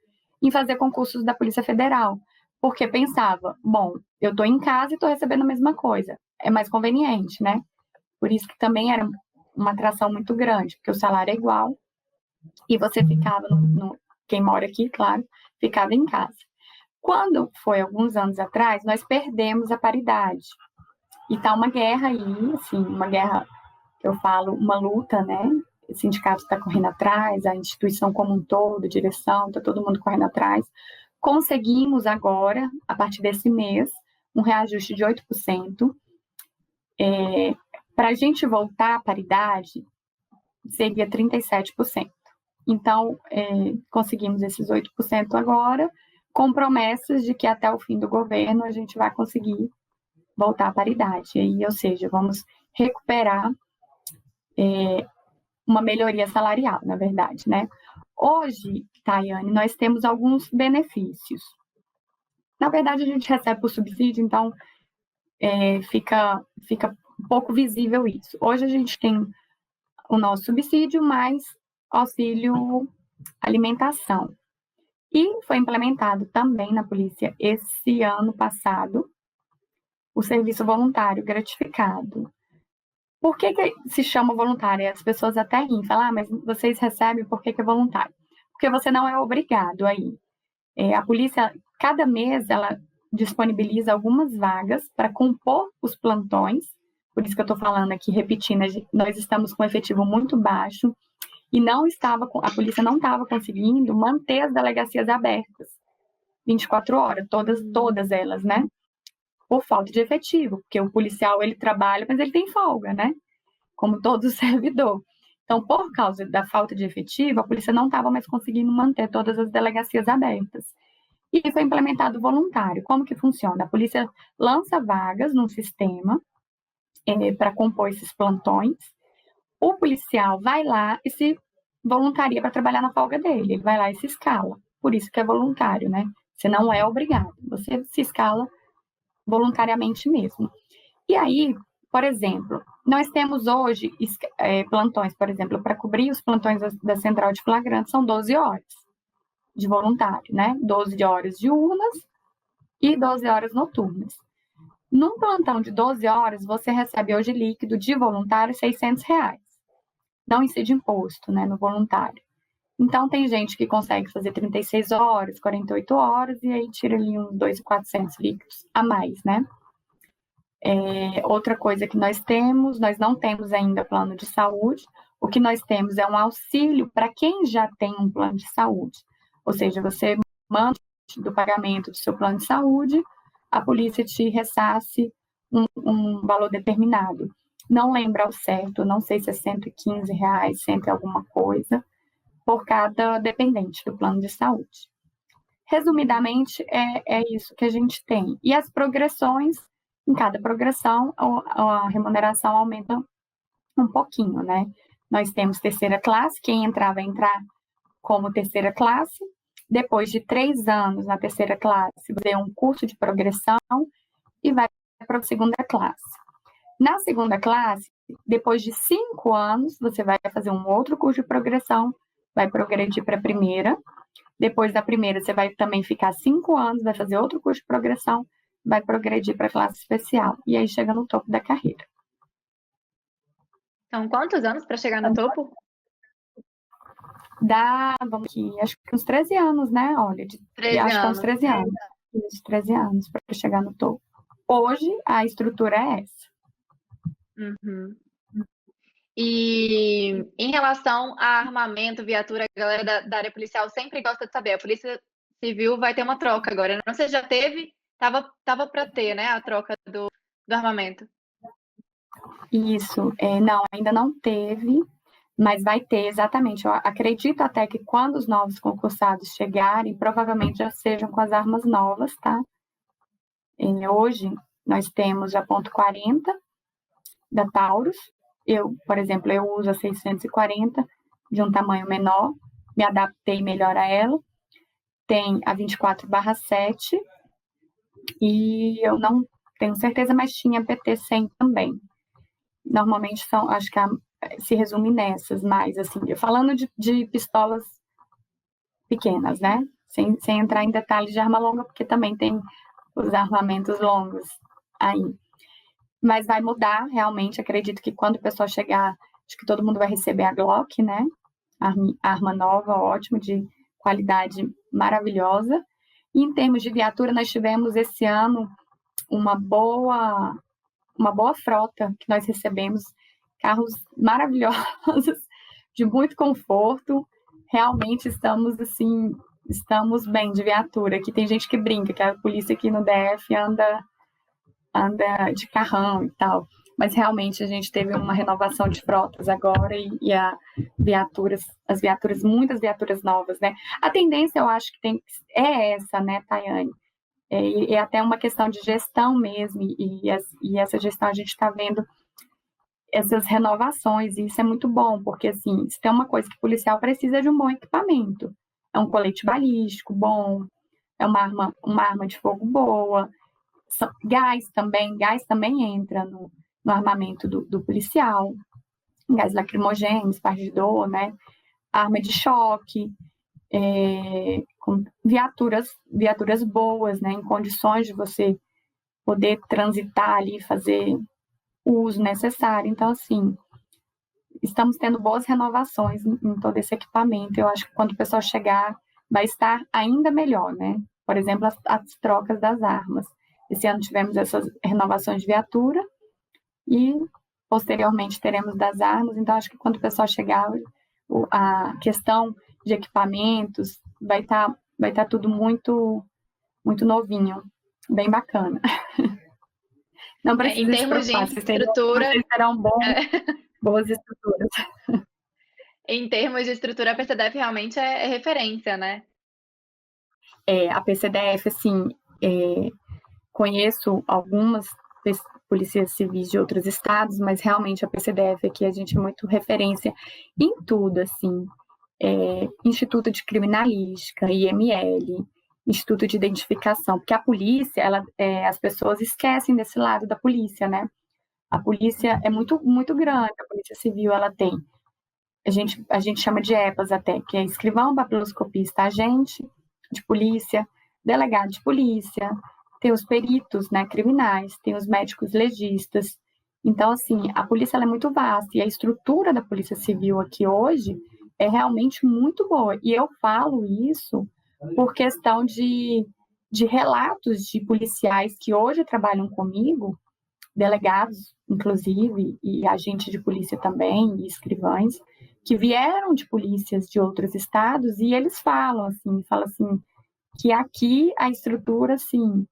em fazer concursos da Polícia Federal. Porque pensava, bom, eu estou em casa e estou recebendo a mesma coisa. É mais conveniente, né? Por isso que também era uma atração muito grande, porque o salário é igual e você ficava, quem mora aqui, claro, ficava em casa. Quando foi alguns anos atrás, nós perdemos a paridade. E tá uma guerra aí, assim, uma guerra, eu falo, uma luta, né? O sindicato está correndo atrás, a instituição como um todo, a direção, está todo mundo correndo atrás. Conseguimos agora, a partir desse mês, um reajuste de 8%. Para a gente voltar à paridade, seria 37%. Então, conseguimos esses 8% agora, com promessas de que até o fim do governo a gente vai conseguir voltar à paridade. Ou seja, vamos recuperar uma melhoria salarial, na verdade, né? Hoje, Tayane, nós temos alguns benefícios. Na verdade, a gente recebe por subsídio, então fica um pouco visível isso. Hoje a gente tem o nosso subsídio mais auxílio alimentação. E foi implementado também na polícia esse ano passado o serviço voluntário gratificado. Por que se chama voluntário? As pessoas até riem, falam, mas vocês recebem, por que é voluntário? Porque você não é obrigado a ir. A polícia, cada mês, ela disponibiliza algumas vagas para compor os plantões, por isso que eu estou falando aqui, repetindo, nós estamos com um efetivo muito baixo, e a polícia não estava conseguindo manter as delegacias abertas 24 horas, todas elas, né? por falta de efetivo, porque o policial, ele trabalha, mas ele tem folga, né? Como todo servidor. Então, por causa da falta de efetivo, a polícia não estava mais conseguindo manter todas as delegacias abertas. E foi implementado o voluntário. Como que funciona? A polícia lança vagas num sistema para compor esses plantões. O policial vai lá e se voluntaria para trabalhar na folga dele. Ele vai lá e se escala. Por isso que é voluntário, né? Você não é obrigado. Você se escala voluntariamente mesmo. E aí, por exemplo, nós temos hoje plantões, por exemplo, para cobrir os plantões da central de flagrante, são 12 horas de voluntário, né? 12 horas diurnas e 12 horas noturnas. Num plantão de 12 horas, você recebe hoje líquido de voluntário R$ 600. Não incide imposto, né, no voluntário. Então, tem gente que consegue fazer 36 horas, 48 horas, e aí tira ali uns 2.400 líquidos a mais, né? Outra coisa que nós não temos ainda plano de saúde. O que nós temos é um auxílio para quem já tem um plano de saúde. Ou seja, você manda do pagamento do seu plano de saúde, a polícia te ressarce um valor determinado. Não lembro ao certo, não sei se é R$ 115, 100 alguma coisa, por cada dependente do plano de saúde. Resumidamente, é isso que a gente tem. E as progressões, em cada progressão, a remuneração aumenta um pouquinho, né? Nós temos terceira classe, quem entrar vai entrar como terceira classe. Depois de 3 anos na terceira classe, você tem um curso de progressão e vai para a segunda classe. Na segunda classe, depois de 5 anos, você vai fazer um outro curso de progressão, vai progredir para a primeira. Depois da primeira, você vai também ficar 5 anos, vai fazer outro curso de progressão, vai progredir para a classe especial. E aí chega no topo da carreira. São quantos anos para chegar no topo? Vamos aqui, acho que uns 13 anos, né? Olha, 13 acho que anos. uns 13 anos. Uns 13 anos para chegar no topo. Hoje, a estrutura é essa. Uhum. E em relação a armamento, viatura, a galera da área policial sempre gosta de saber. A Polícia Civil vai ter uma troca agora. Não sei se já teve, tava para ter, né, a troca do armamento. Isso, não, ainda não teve, mas vai ter, exatamente. Eu acredito até que quando os novos concursados chegarem, provavelmente já sejam com as armas novas, tá? Hoje, nós temos a .40 da Taurus. Eu, por exemplo, eu uso a 640 de um tamanho menor, me adaptei melhor a ela. Tem a 24/7 e eu não tenho certeza, mas tinha a PT-100 também. Normalmente são, acho que se resume nessas, mas assim, falando de pistolas pequenas, né? Sem entrar em detalhes de arma longa, porque também tem os armamentos longos aí. Mas vai mudar, realmente, acredito que quando o pessoal chegar, acho que todo mundo vai receber a Glock, né? Arma nova, ótimo, de qualidade maravilhosa. E em termos de viatura, nós tivemos esse ano uma boa frota que nós recebemos, carros maravilhosos, de muito conforto. Realmente estamos bem de viatura. Aqui tem gente que brinca que a polícia aqui no DF anda de carrão e tal. Mas realmente a gente teve uma renovação de frotas agora e as viaturas, muitas viaturas novas, né? A tendência, eu acho que é essa, né, Tayane? É até uma questão de gestão mesmo, e essa gestão a gente está vendo essas renovações, e isso é muito bom, porque assim, se tem uma coisa que o policial precisa de um bom equipamento, é um colete balístico bom, é uma arma de fogo boa, gás também entra no armamento do policial, gás lacrimogêneo, espargidor, né? Arma de choque, com viaturas boas, né? Em condições de você poder transitar ali, fazer o uso necessário. Então, assim, estamos tendo boas renovações em todo esse equipamento. Eu acho que quando o pessoal chegar, vai estar ainda melhor, né? Por exemplo, as trocas das armas. Esse ano tivemos essas renovações de viatura e, posteriormente, teremos das armas. Então, acho que quando o pessoal chegar, a questão de equipamentos vai tá tudo muito, muito novinho, bem bacana. Não Em precisa se termos de preocupar, infraestrutura, vocês terão boas estruturas. em termos de estrutura, a PCDF realmente é referência, né? A PCDF, assim, conheço algumas polícias civis de outros estados, mas realmente a PCDF aqui a gente é muito referência em tudo, assim. Instituto de Criminalística, IML, Instituto de Identificação, porque a polícia, as pessoas esquecem desse lado da polícia, né? A polícia é muito, muito grande, a polícia civil, ela tem, a gente chama de EPAs até, que é escrivão, papiloscopista, agente de polícia, delegado de polícia, tem os peritos, né, criminais, tem os médicos legistas. Então, assim, a polícia ela é muito vasta e a estrutura da polícia civil aqui hoje é realmente muito boa. E eu falo isso por questão de relatos de policiais que hoje trabalham comigo, delegados, inclusive, e agentes de polícia também, e escrivães, que vieram de polícias de outros estados, e eles falam assim, que aqui a estrutura, assim,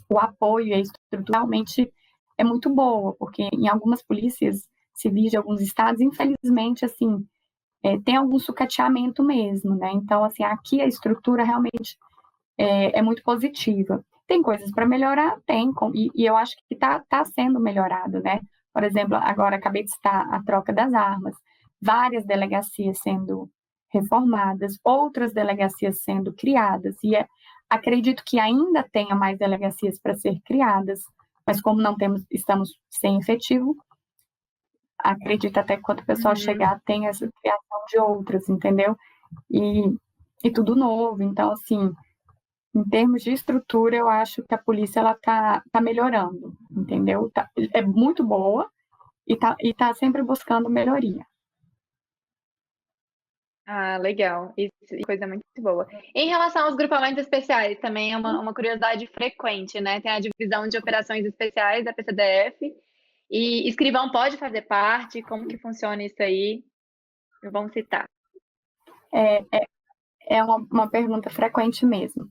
o apoio e a estrutura realmente é muito boa, porque em algumas polícias civis de alguns estados, infelizmente, assim, tem algum sucateamento mesmo, né? Então, assim, aqui a estrutura realmente é muito positiva. Tem coisas para melhorar? Tem, e eu acho que tá sendo melhorado, né? Por exemplo, agora acabei de citar a troca das armas, várias delegacias sendo reformadas, outras delegacias sendo criadas, e acredito que ainda tenha mais delegacias para ser criadas, mas como não temos, estamos sem efetivo, acredito até que quando o pessoal chegar tem essa criação de outras, entendeu? E tudo novo, então assim, em termos de estrutura, eu acho que a polícia ela tá melhorando, entendeu? É muito boa e tá sempre buscando melhoria. Ah, legal. Isso é coisa muito boa. Em relação aos grupamentos especiais, também é uma curiosidade frequente, né? Tem a divisão de operações especiais da PCDF e escrivão pode fazer parte. Como que funciona isso aí? Vamos citar. É uma pergunta frequente mesmo.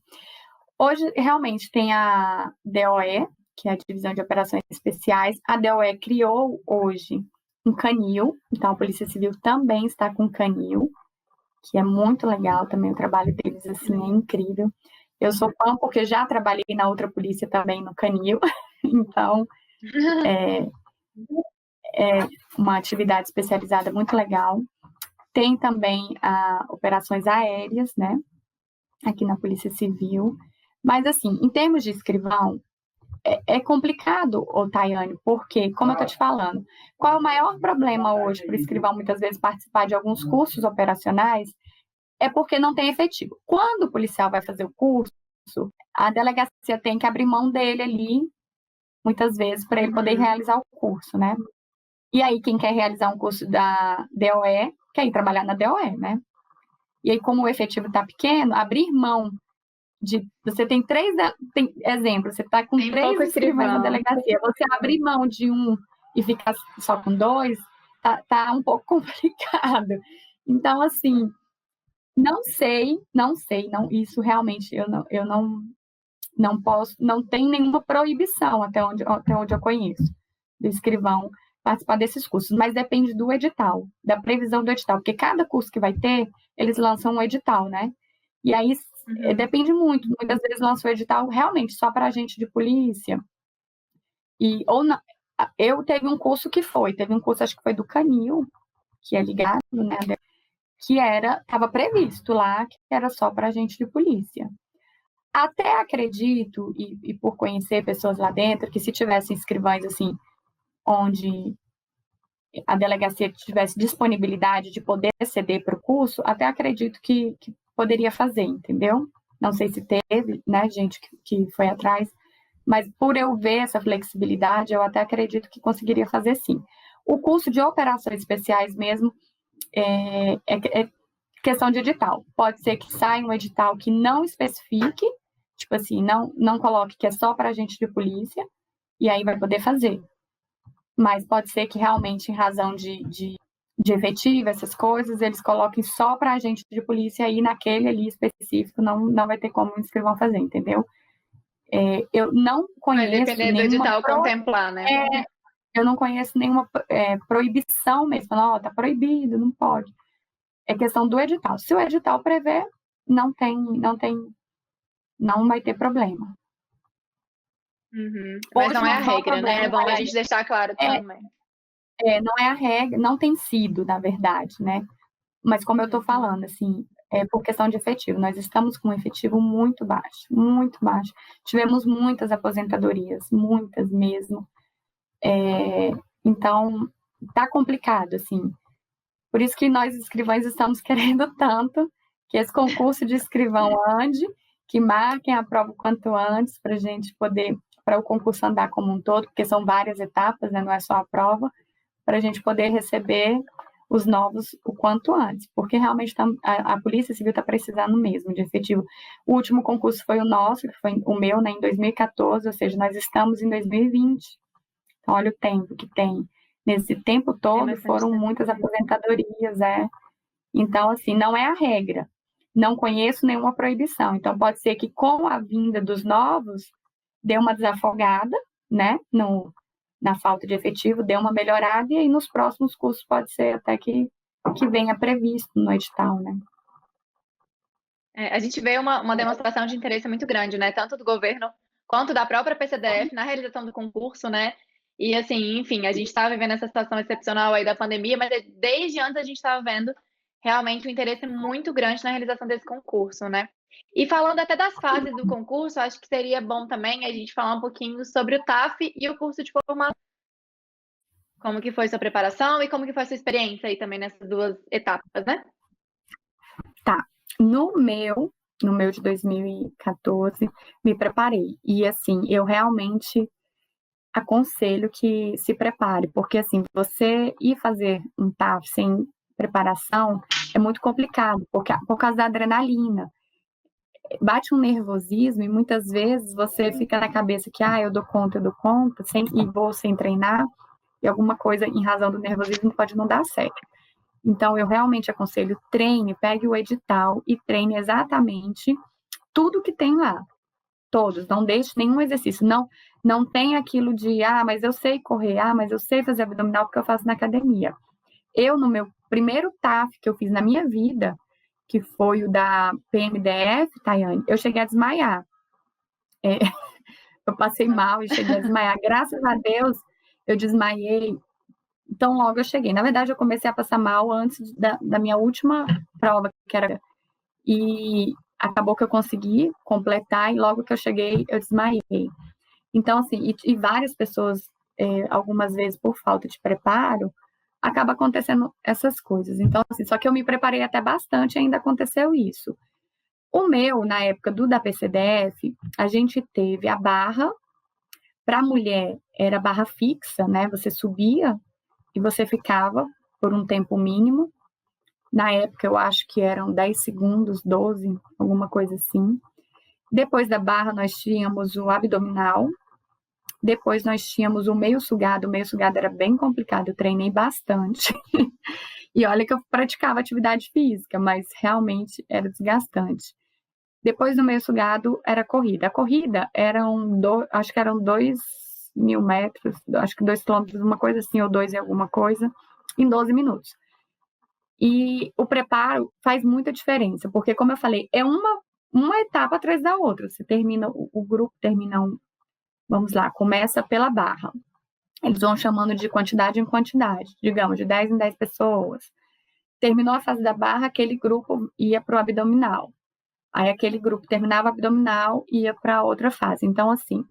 Hoje, realmente, tem a DOE, que é a Divisão de Operações Especiais. A DOE criou hoje um canil, então a Polícia Civil também está com canil, que é muito legal também, o trabalho deles, assim, é incrível. Eu sou fã porque já trabalhei na outra polícia também no canil, então é uma atividade especializada muito legal. Tem também operações aéreas, né, aqui na Polícia Civil. Mas, assim, em termos de escrivão, é complicado, Tayane, porque, como eu estou te falando, qual é o maior problema hoje para o escrivão, muitas vezes, participar de alguns cursos operacionais? É porque não tem efetivo. Quando o policial vai fazer o curso, a delegacia tem que abrir mão dele ali, muitas vezes, para ele poder realizar o curso, né? E aí, quem quer realizar um curso da DOE, quer ir trabalhar na DOE, né? E aí, como o efetivo está pequeno, abrir mão você tem exemplos, você está com Tem 3 pouco escrivães na escrivão. delegacia, você abrir mão de um e ficar só com 2, tá um pouco complicado. Então, assim, não sei, isso realmente eu não posso, não tem nenhuma proibição até onde eu conheço do escrivão participar desses cursos, mas depende do edital, da previsão do edital, porque cada curso que vai ter, eles lançam um edital, né? E aí depende muito, muitas vezes lançam o edital realmente só para agente de polícia, ou não, eu teve um curso, acho que foi do Canil, que é ligado, né, que estava previsto lá, que era só para agente de polícia. Até acredito, e por conhecer pessoas lá dentro, que se tivessem escrivães assim, onde a delegacia tivesse disponibilidade de poder ceder para o curso, até acredito que poderia fazer, entendeu? Não sei se teve, né, gente que foi atrás, mas por eu ver essa flexibilidade, eu até acredito que conseguiria fazer sim. O curso de operações especiais mesmo é questão de edital. Pode ser que saia um edital que não especifique, tipo assim, não coloque que é só para agente de polícia, e aí vai poder fazer. Mas pode ser que realmente, em razão de efetivo, essas coisas, eles coloquem só para agente de polícia e naquele ali específico não vai ter como o escrivão fazer, entendeu? Eu não Vai conheço depender do edital contemplar, né? Eu não conheço nenhuma proibição mesmo, falando, tá proibido, não pode. É questão do edital. Se o edital prevê, não vai ter problema. Mas não é a Hoje, regra, né? É bom a gente deixar claro também. Não é a regra, não tem sido, na verdade, né? Mas como eu estou falando, assim, por questão de efetivo, nós estamos com um efetivo muito baixo, muito baixo. Tivemos muitas aposentadorias, muitas mesmo. Então, tá complicado, assim. Por isso que nós, escrivães, estamos querendo tanto que esse concurso de escrivão ande, que marquem a prova o quanto antes, para a gente poder, para o concurso andar como um todo, porque são várias etapas, né? Não é só a prova, para a gente poder receber os novos o quanto antes, porque realmente a Polícia Civil está precisando mesmo de efetivo. O último concurso foi o nosso, que foi o meu, né, em 2014, ou seja, nós estamos em 2020. Então, olha o tempo que tem. Nesse tempo todo, foram muitas aposentadorias, Então, assim, não é a regra. Não conheço nenhuma proibição. Então, pode ser que com a vinda dos novos, dê uma desafogada, né, na falta de efetivo, dê uma melhorada, e aí nos próximos cursos pode ser até que venha previsto no edital, né. A gente vê uma demonstração de interesse muito grande, né? Tanto do governo quanto da própria PCDF na realização do concurso, né? E assim, enfim, a gente está vivendo essa situação excepcional aí da pandemia, mas desde antes a gente estava vendo realmente um interesse muito grande na realização desse concurso, né? E falando até das fases do concurso, acho que seria bom também a gente falar um pouquinho sobre o TAF e o curso de formação. Como que foi sua preparação e como que foi sua experiência aí também nessas duas etapas, né? Tá. No meu de 2014, me preparei. E, assim, eu realmente aconselho que se prepare, porque, assim, você ir fazer um TAF sem preparação é muito complicado, por causa da adrenalina. Bate um nervosismo e muitas vezes você fica na cabeça que, eu dou conta, e vou sem treinar, e alguma coisa em razão do nervosismo pode não dar certo. Então, eu realmente aconselho, treine, pegue o edital e treine exatamente tudo que tem lá. Todos, não deixe nenhum exercício. Não tem aquilo de, mas eu sei correr, mas eu sei fazer abdominal porque eu faço na academia. Eu, no meu primeiro TAF que eu fiz na minha vida, que foi o da PMDF, Tayane, eu cheguei a desmaiar. Eu passei mal e cheguei a desmaiar. Graças a Deus, eu desmaiei tão logo eu cheguei. Na verdade, eu comecei a passar mal antes da minha última prova, que era... E acabou que eu consegui completar, e logo que eu cheguei, eu desmaiei. Então, assim, e várias pessoas, algumas vezes por falta de preparo, acaba acontecendo essas coisas. Então, assim, só que eu me preparei até bastante e ainda aconteceu isso. O meu, na época da PCDF, a gente teve a barra, para a mulher era barra fixa, né? Você subia e você ficava por um tempo mínimo. Na época, eu acho que eram 10 segundos, 12, alguma coisa assim. Depois da barra, nós tínhamos o abdominal. Depois, nós tínhamos o meio sugado. O meio sugado era bem complicado, eu treinei bastante. E olha que eu praticava atividade física, mas realmente era desgastante. Depois do meio sugado, era corrida. A corrida acho que eram 2.000 metros, acho que 2 quilômetros, uma coisa assim, ou 2 e alguma coisa, em 12 minutos. E o preparo faz muita diferença, porque, como eu falei, é uma etapa atrás da outra. Você termina, o grupo termina, vamos lá, começa pela barra. Eles vão chamando de quantidade em quantidade, digamos, de 10 em 10 pessoas. Terminou a fase da barra, aquele grupo ia para o abdominal. Aí aquele grupo terminava o abdominal e ia para outra fase. Então, assim,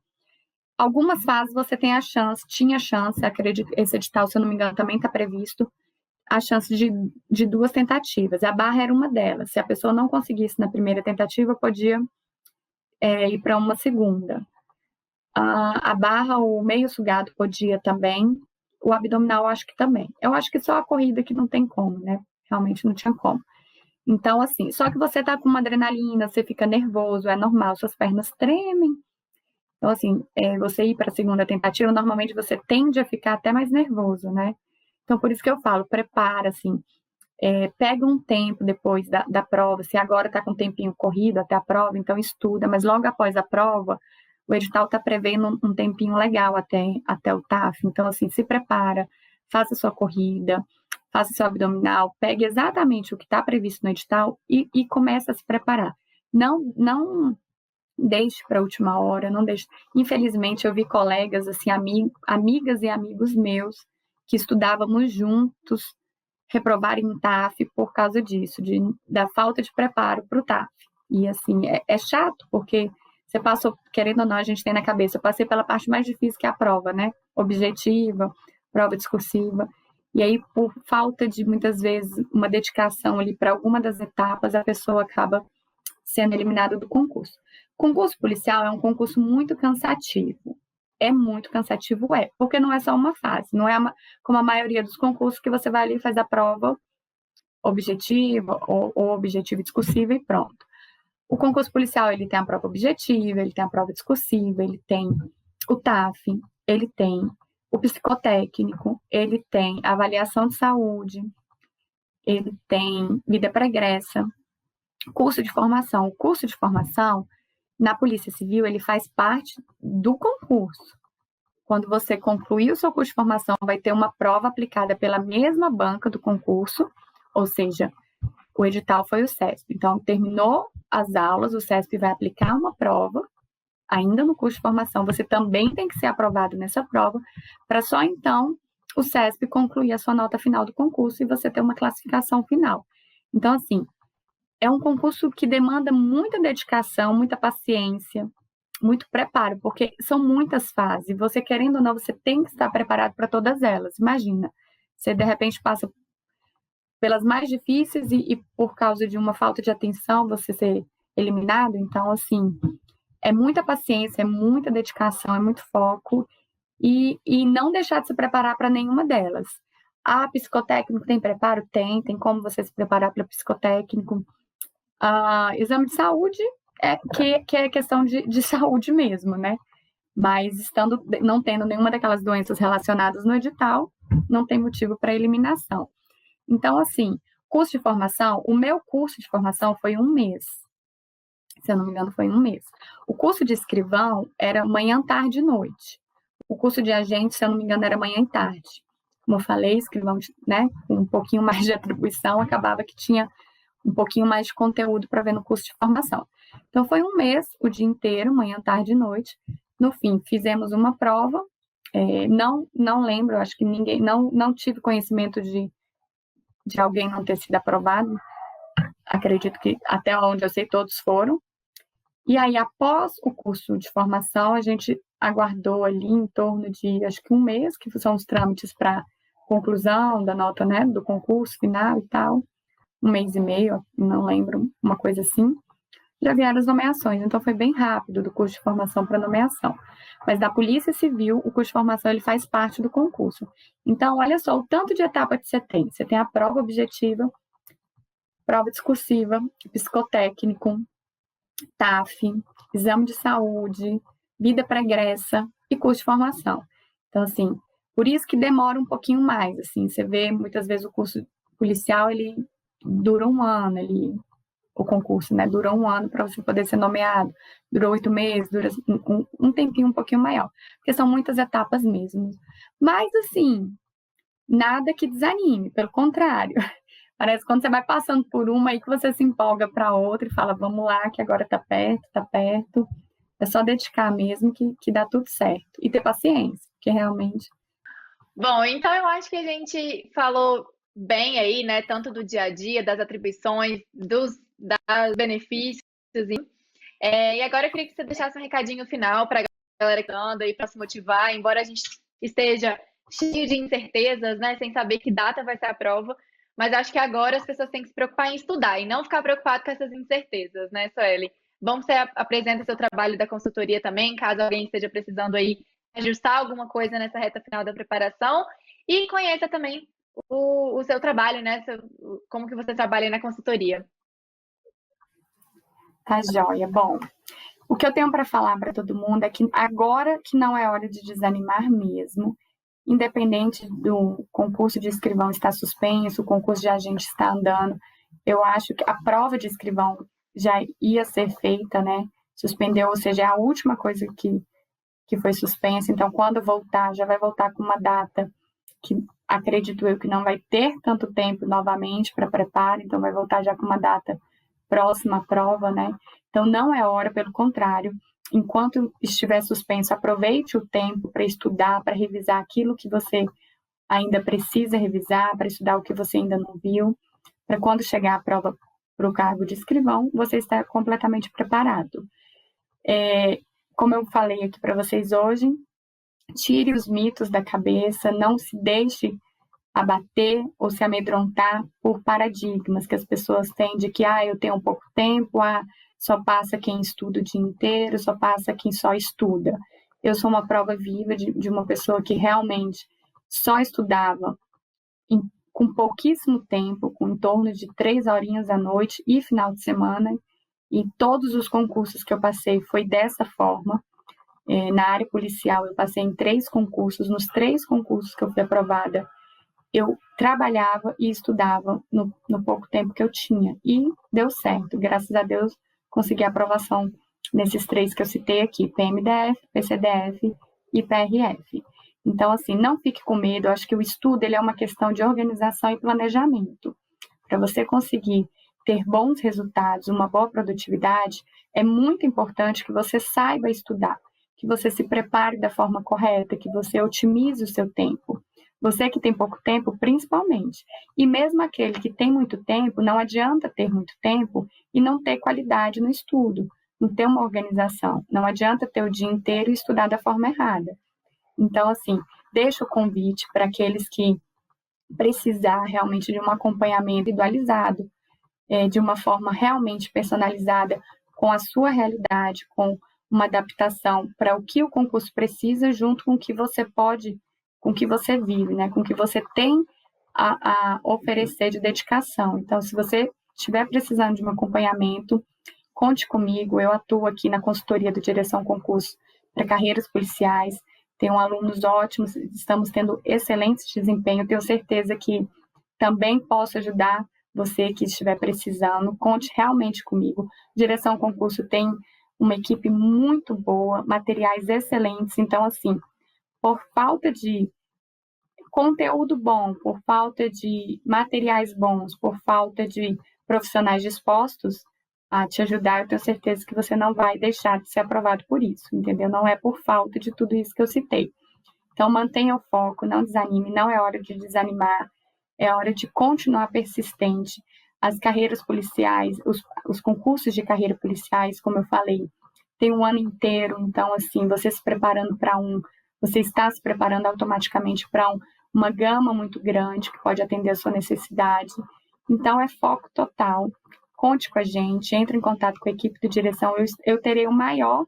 algumas fases você tinha chance, acredito, esse edital, se eu não me engano, também está previsto, a chance de 2 tentativas. A barra era uma delas. Se a pessoa não conseguisse na primeira tentativa, podia ir para uma segunda. A barra, o meio sugado podia também. O abdominal, acho que também. Eu acho que só a corrida que não tem como, né? Realmente não tinha como. Então, assim, só que você tá com uma adrenalina, você fica nervoso, é normal, suas pernas tremem. Então, assim, você ir para a segunda tentativa, normalmente você tende a ficar até mais nervoso, né? Então, por isso que eu falo, prepara, assim, pega um tempo depois da prova, se agora está com um tempinho corrido até a prova, então estuda, mas logo após a prova, o edital está prevendo um tempinho legal até o TAF. Então, assim, se prepara, faça sua corrida, faça seu abdominal, pegue exatamente o que está previsto no edital e comece a se preparar. Não deixe para a última hora, não deixe. Infelizmente, eu vi colegas, assim, amigas e amigos meus, que estudávamos juntos, reprovarem o TAF por causa disso, da falta de preparo para o TAF. E, assim, é chato, porque você passou, querendo ou não, a gente tem na cabeça, eu passei pela parte mais difícil, que é a prova, né? Objetiva, prova discursiva. E aí, por falta de, muitas vezes, uma dedicação ali para alguma das etapas, a pessoa acaba sendo eliminada do concurso. Concurso policial é um concurso muito cansativo. É muito cansativo, porque não é só uma fase, não é como a maioria dos concursos que você vai ali e faz a prova objetiva ou objetiva e discursiva e pronto. O concurso policial, ele tem a prova objetiva, ele tem a prova discursiva, ele tem o TAF, ele tem o psicotécnico, ele tem a avaliação de saúde, ele tem vida pregressa, curso de formação. O curso de formação, na Polícia Civil, ele faz parte do concurso. Quando você concluir o seu curso de formação, vai ter uma prova aplicada pela mesma banca do concurso, ou seja, o edital foi o CESP. Então, terminou as aulas, o CESP vai aplicar uma prova, ainda no curso de formação, você também tem que ser aprovado nessa prova, para só então o CESP concluir a sua nota final do concurso e você ter uma classificação final. Então, assim, é um concurso que demanda muita dedicação, muita paciência, muito preparo, porque são muitas fases. Você, querendo ou não, você tem que estar preparado para todas elas. Imagina, você de repente passa pelas mais difíceis e por causa de uma falta de atenção, você ser eliminado. Então, assim, é muita paciência, é muita dedicação, é muito foco e não deixar de se preparar para nenhuma delas. Psicotécnico tem preparo? Tem como você se preparar para psicotécnico. Exame de saúde que é questão de saúde mesmo, né? Mas não tendo nenhuma daquelas doenças relacionadas no edital, não tem motivo para eliminação. Então, assim, curso de formação, o meu curso de formação foi 1 mês. Se eu não me engano, foi 1 mês. O curso de escrivão era manhã, tarde e noite. O curso de agente, se eu não me engano, era manhã e tarde. Como eu falei, escrivão, né, com um pouquinho mais de atribuição, acabava que tinha um pouquinho mais de conteúdo para ver no curso de formação. Então, foi 1 mês, o dia inteiro, manhã, tarde e noite. No fim, fizemos uma prova. Não lembro, acho que ninguém, não tive conhecimento de alguém não ter sido aprovado. Acredito que até onde eu sei, todos foram. E aí, após o curso de formação, a gente aguardou ali em torno de, acho que 1 mês, que são os trâmites para conclusão da nota, né, do concurso final e tal. 1 mês e meio, não lembro, uma coisa assim. Já vieram as nomeações, então foi bem rápido do curso de formação para nomeação. Mas da Polícia Civil, o curso de formação ele faz parte do concurso. Então, olha só, o tanto de etapa que você tem. Você tem a prova objetiva, prova discursiva, psicotécnico, TAF, exame de saúde, vida pregressa e curso de formação. Então, assim, por isso que demora um pouquinho mais, assim, você vê muitas vezes o curso policial, ele dura 1 ano, o concurso, né, dura 1 ano para você poder ser nomeado, durou 8 meses, dura um tempinho um pouquinho maior, porque são muitas etapas mesmo. Mas, assim, nada que desanime, pelo contrário. Parece que quando você vai passando por uma aí que você se empolga para outra e fala, vamos lá, que agora tá perto. É só dedicar mesmo que dá tudo certo. E ter paciência, porque realmente... Bom, então eu acho que a gente falou bem aí, né, tanto do dia a dia, das atribuições, dos benefícios. E agora eu queria que você deixasse um recadinho final para a galera que anda aí para se motivar, embora a gente esteja cheio de incertezas, né, sem saber que data vai ser a prova, mas acho que agora as pessoas têm que se preocupar em estudar e não ficar preocupado com essas incertezas, né, Sueli? Bom que você apresenta seu trabalho da consultoria também, caso alguém esteja precisando aí ajustar alguma coisa nessa reta final da preparação, e conheça também o seu trabalho, né, como que você trabalha na consultoria. Tá joia. Bom, o que eu tenho para falar para todo mundo é que agora que não é hora de desanimar mesmo, independente do concurso de escrivão estar suspenso, o concurso de agente está andando, eu acho que a prova de escrivão já ia ser feita, né? suspendeu, ou seja, é a última coisa que foi suspensa. Então, quando voltar, já vai voltar com uma data que acredito eu que não vai ter tanto tempo novamente para preparo, então vai voltar já com uma data próxima à prova, né? Então, não é hora, pelo contrário, enquanto estiver suspenso, aproveite o tempo para estudar, para revisar aquilo que você ainda precisa revisar, para estudar o que você ainda não viu, para quando chegar a prova para o cargo de escrivão, você está completamente preparado. Como eu falei aqui para vocês hoje, tire os mitos da cabeça, não se deixe abater ou se amedrontar por paradigmas que as pessoas têm de que eu tenho pouco tempo, só passa quem estuda o dia inteiro, só passa quem só estuda. Eu sou uma prova viva de uma pessoa que realmente só estudava com pouquíssimo tempo, com em torno de 3 horinhas à noite e final de semana, e todos os concursos que eu passei foi dessa forma. Na área policial, eu passei em 3 concursos, nos 3 concursos que eu fui aprovada, eu trabalhava e estudava no pouco tempo que eu tinha, e deu certo, graças a Deus, consegui a aprovação nesses 3 que eu citei aqui, PMDF, PCDF e PRF. Então, assim, não fique com medo, eu acho que o estudo ele é uma questão de organização e planejamento. Para você conseguir ter bons resultados, uma boa produtividade, é muito importante que você saiba estudar, que você se prepare da forma correta, que você otimize o seu tempo. Você que tem pouco tempo, principalmente. E mesmo aquele que tem muito tempo, não adianta ter muito tempo e não ter qualidade no estudo, não ter uma organização. Não adianta ter o dia inteiro e estudar da forma errada. Então, assim, deixo o convite para aqueles que precisar realmente de um acompanhamento individualizado, de uma forma realmente personalizada, com a sua realidade, com uma adaptação para o que o concurso precisa, junto com o que você pode, com o que você vive, né? Com o que você tem a oferecer de dedicação. Então, se você estiver precisando de um acompanhamento, conte comigo. Eu atuo aqui na consultoria do Direção Concurso para carreiras policiais. Tenho alunos ótimos, estamos tendo excelentes desempenho. Tenho certeza que também posso ajudar você que estiver precisando. Conte realmente comigo. Direção Concurso tem uma equipe muito boa, materiais excelentes. Então, assim, por falta de conteúdo bom, por falta de materiais bons, por falta de profissionais dispostos a te ajudar, eu tenho certeza que você não vai deixar de ser aprovado por isso, entendeu? Não é por falta de tudo isso que eu citei. Então, mantenha o foco, não desanime, não é hora de desanimar, é hora de continuar persistente. As carreiras policiais, os concursos de carreira policiais, como eu falei, tem um ano inteiro, então, assim, você se preparando para você está se preparando automaticamente para uma gama muito grande que pode atender a sua necessidade. Então, é foco total. Conte com a gente, entre em contato com a equipe de direção. Eu terei o maior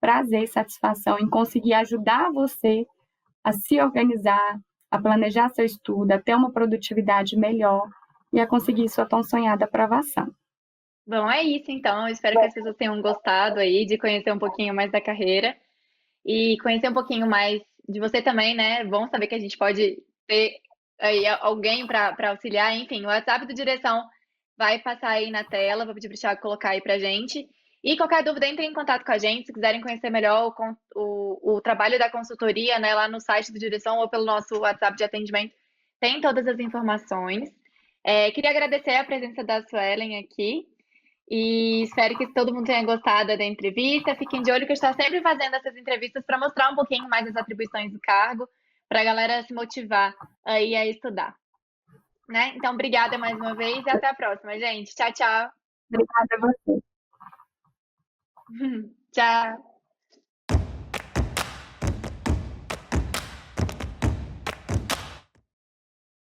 prazer e satisfação em conseguir ajudar você a se organizar, a planejar seu estudo, a ter uma produtividade melhor e a conseguir sua tão sonhada aprovação. Bom, é isso então. Eu espero que as pessoas tenham gostado aí de conhecer um pouquinho mais da carreira e conhecer um pouquinho mais de você também, né? Bom saber que a gente pode ter aí alguém para auxiliar. Enfim, o WhatsApp do Direção vai passar aí na tela, vou pedir para o Thiago colocar aí para gente. E qualquer dúvida, entrem em contato com a gente. Se quiserem conhecer melhor o trabalho da consultoria, né, lá no site do Direção ou pelo nosso WhatsApp de atendimento, tem todas as informações. Queria agradecer a presença da Suelen aqui. E espero que todo mundo tenha gostado da entrevista. Fiquem de olho que eu estou sempre fazendo essas entrevistas para mostrar um pouquinho mais as atribuições do cargo, para a galera se motivar aí a estudar. Né? Então, obrigada mais uma vez e até a próxima, gente. Tchau, tchau. Obrigada a você. Tchau.